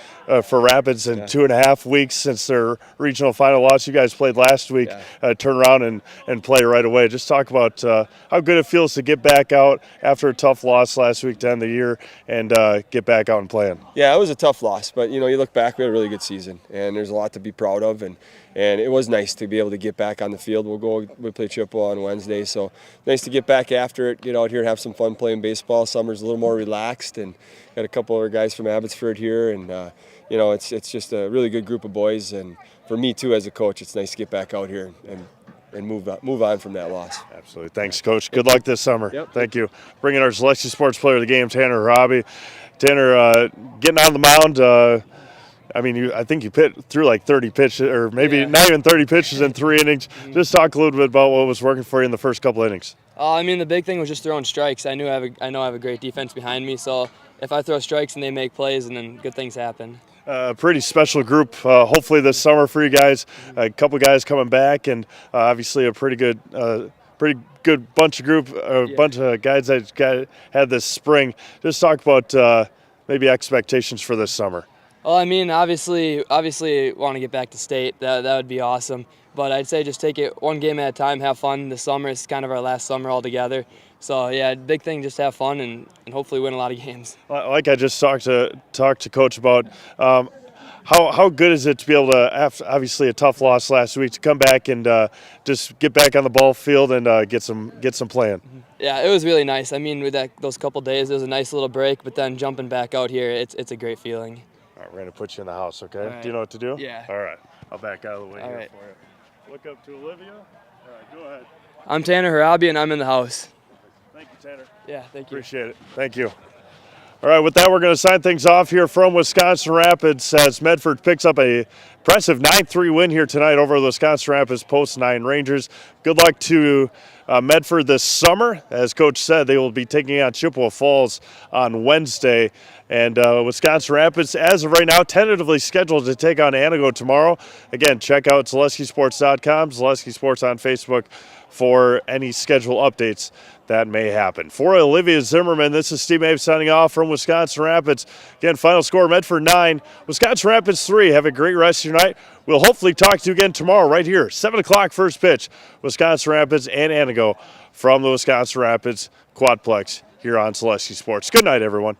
[SPEAKER 2] for Rapids in 2.5 weeks since their regional final loss. You guys played last week, turn around and play right away. Just talk about how good it feels to get back out after a tough loss last week to end the year and get back out and playing.
[SPEAKER 21] Yeah, it was a tough loss, but you look back, we had a really good season, and there's a lot to be proud of, and it was nice to be able to get back on the field. We play Chippewa on Wednesday, so nice to get back after it, get out here and have some fun playing baseball. Summer's a little more relaxed, and got a couple of guys from Abbotsford here, and it's just a really good group of boys, and for me too as a coach, it's nice to get back out here and move on from that loss.
[SPEAKER 2] Absolutely. Thanks, Coach. Good luck this summer. Yep. Thank you. Bringing our Zaleski Sports Player of the Game, Tanner Harabi. Tanner, getting on the mound, I think you threw like 30 pitches, or maybe not even 30 pitches in 3 innings. Just talk a little bit about what was working for you in the first couple innings.
[SPEAKER 7] The big thing was just throwing strikes. I know I have a great defense behind me, so if I throw strikes and they make plays, and then good things happen.
[SPEAKER 2] Pretty special group, hopefully this summer for you guys. A couple guys coming back, and obviously a pretty good bunch of guys that had this spring. Just talk about maybe expectations for this summer.
[SPEAKER 7] Well, obviously want to get back to state. That would be awesome. But I'd say just take it one game at a time, have fun. This summer is kind of our last summer all together. So, big thing, just have fun and hopefully win a lot of games.
[SPEAKER 2] Like I just talked to Coach about, how good is it to be able to, after obviously a tough loss last week, to come back and just get back on the ball field and get some playing?
[SPEAKER 7] Yeah, it was really nice. With those couple days, it was a nice little break, but then jumping back out here, it's a great feeling.
[SPEAKER 2] All right, we're going to put you in the house, okay?
[SPEAKER 7] Right.
[SPEAKER 2] Do you know what to do?
[SPEAKER 7] Yeah.
[SPEAKER 2] All right. I'll back out of the way
[SPEAKER 7] All
[SPEAKER 2] here
[SPEAKER 7] right.
[SPEAKER 2] for you. Look up to Olivia. All right, go ahead.
[SPEAKER 7] I'm Tanner Harabi, and I'm in the house.
[SPEAKER 2] Thank you, Tanner.
[SPEAKER 7] Yeah, thank you.
[SPEAKER 2] Appreciate it. Thank you. All right, with that, we're going to sign things off here from Wisconsin Rapids as Medford picks up a impressive 9-3 win here tonight over the Wisconsin Rapids Post-9 Rangers. Good luck to Medford this summer. As Coach said, they will be taking on Chippewa Falls on Wednesday. And Wisconsin Rapids, as of right now, tentatively scheduled to take on Anago tomorrow. Again, check out ZaleskiSports.com, Zaleski Sports on Facebook for any schedule updates that may happen. For Olivia Zimmerman, this is Steve Mabe signing off from Wisconsin Rapids. Again, final score, Medford 9, Wisconsin Rapids 3. Have a great rest of your night. We'll hopefully talk to you again tomorrow right here, 7 o'clock first pitch, Wisconsin Rapids and Anago from the Wisconsin Rapids Quadplex here on Zaleski Sports. Good night, everyone.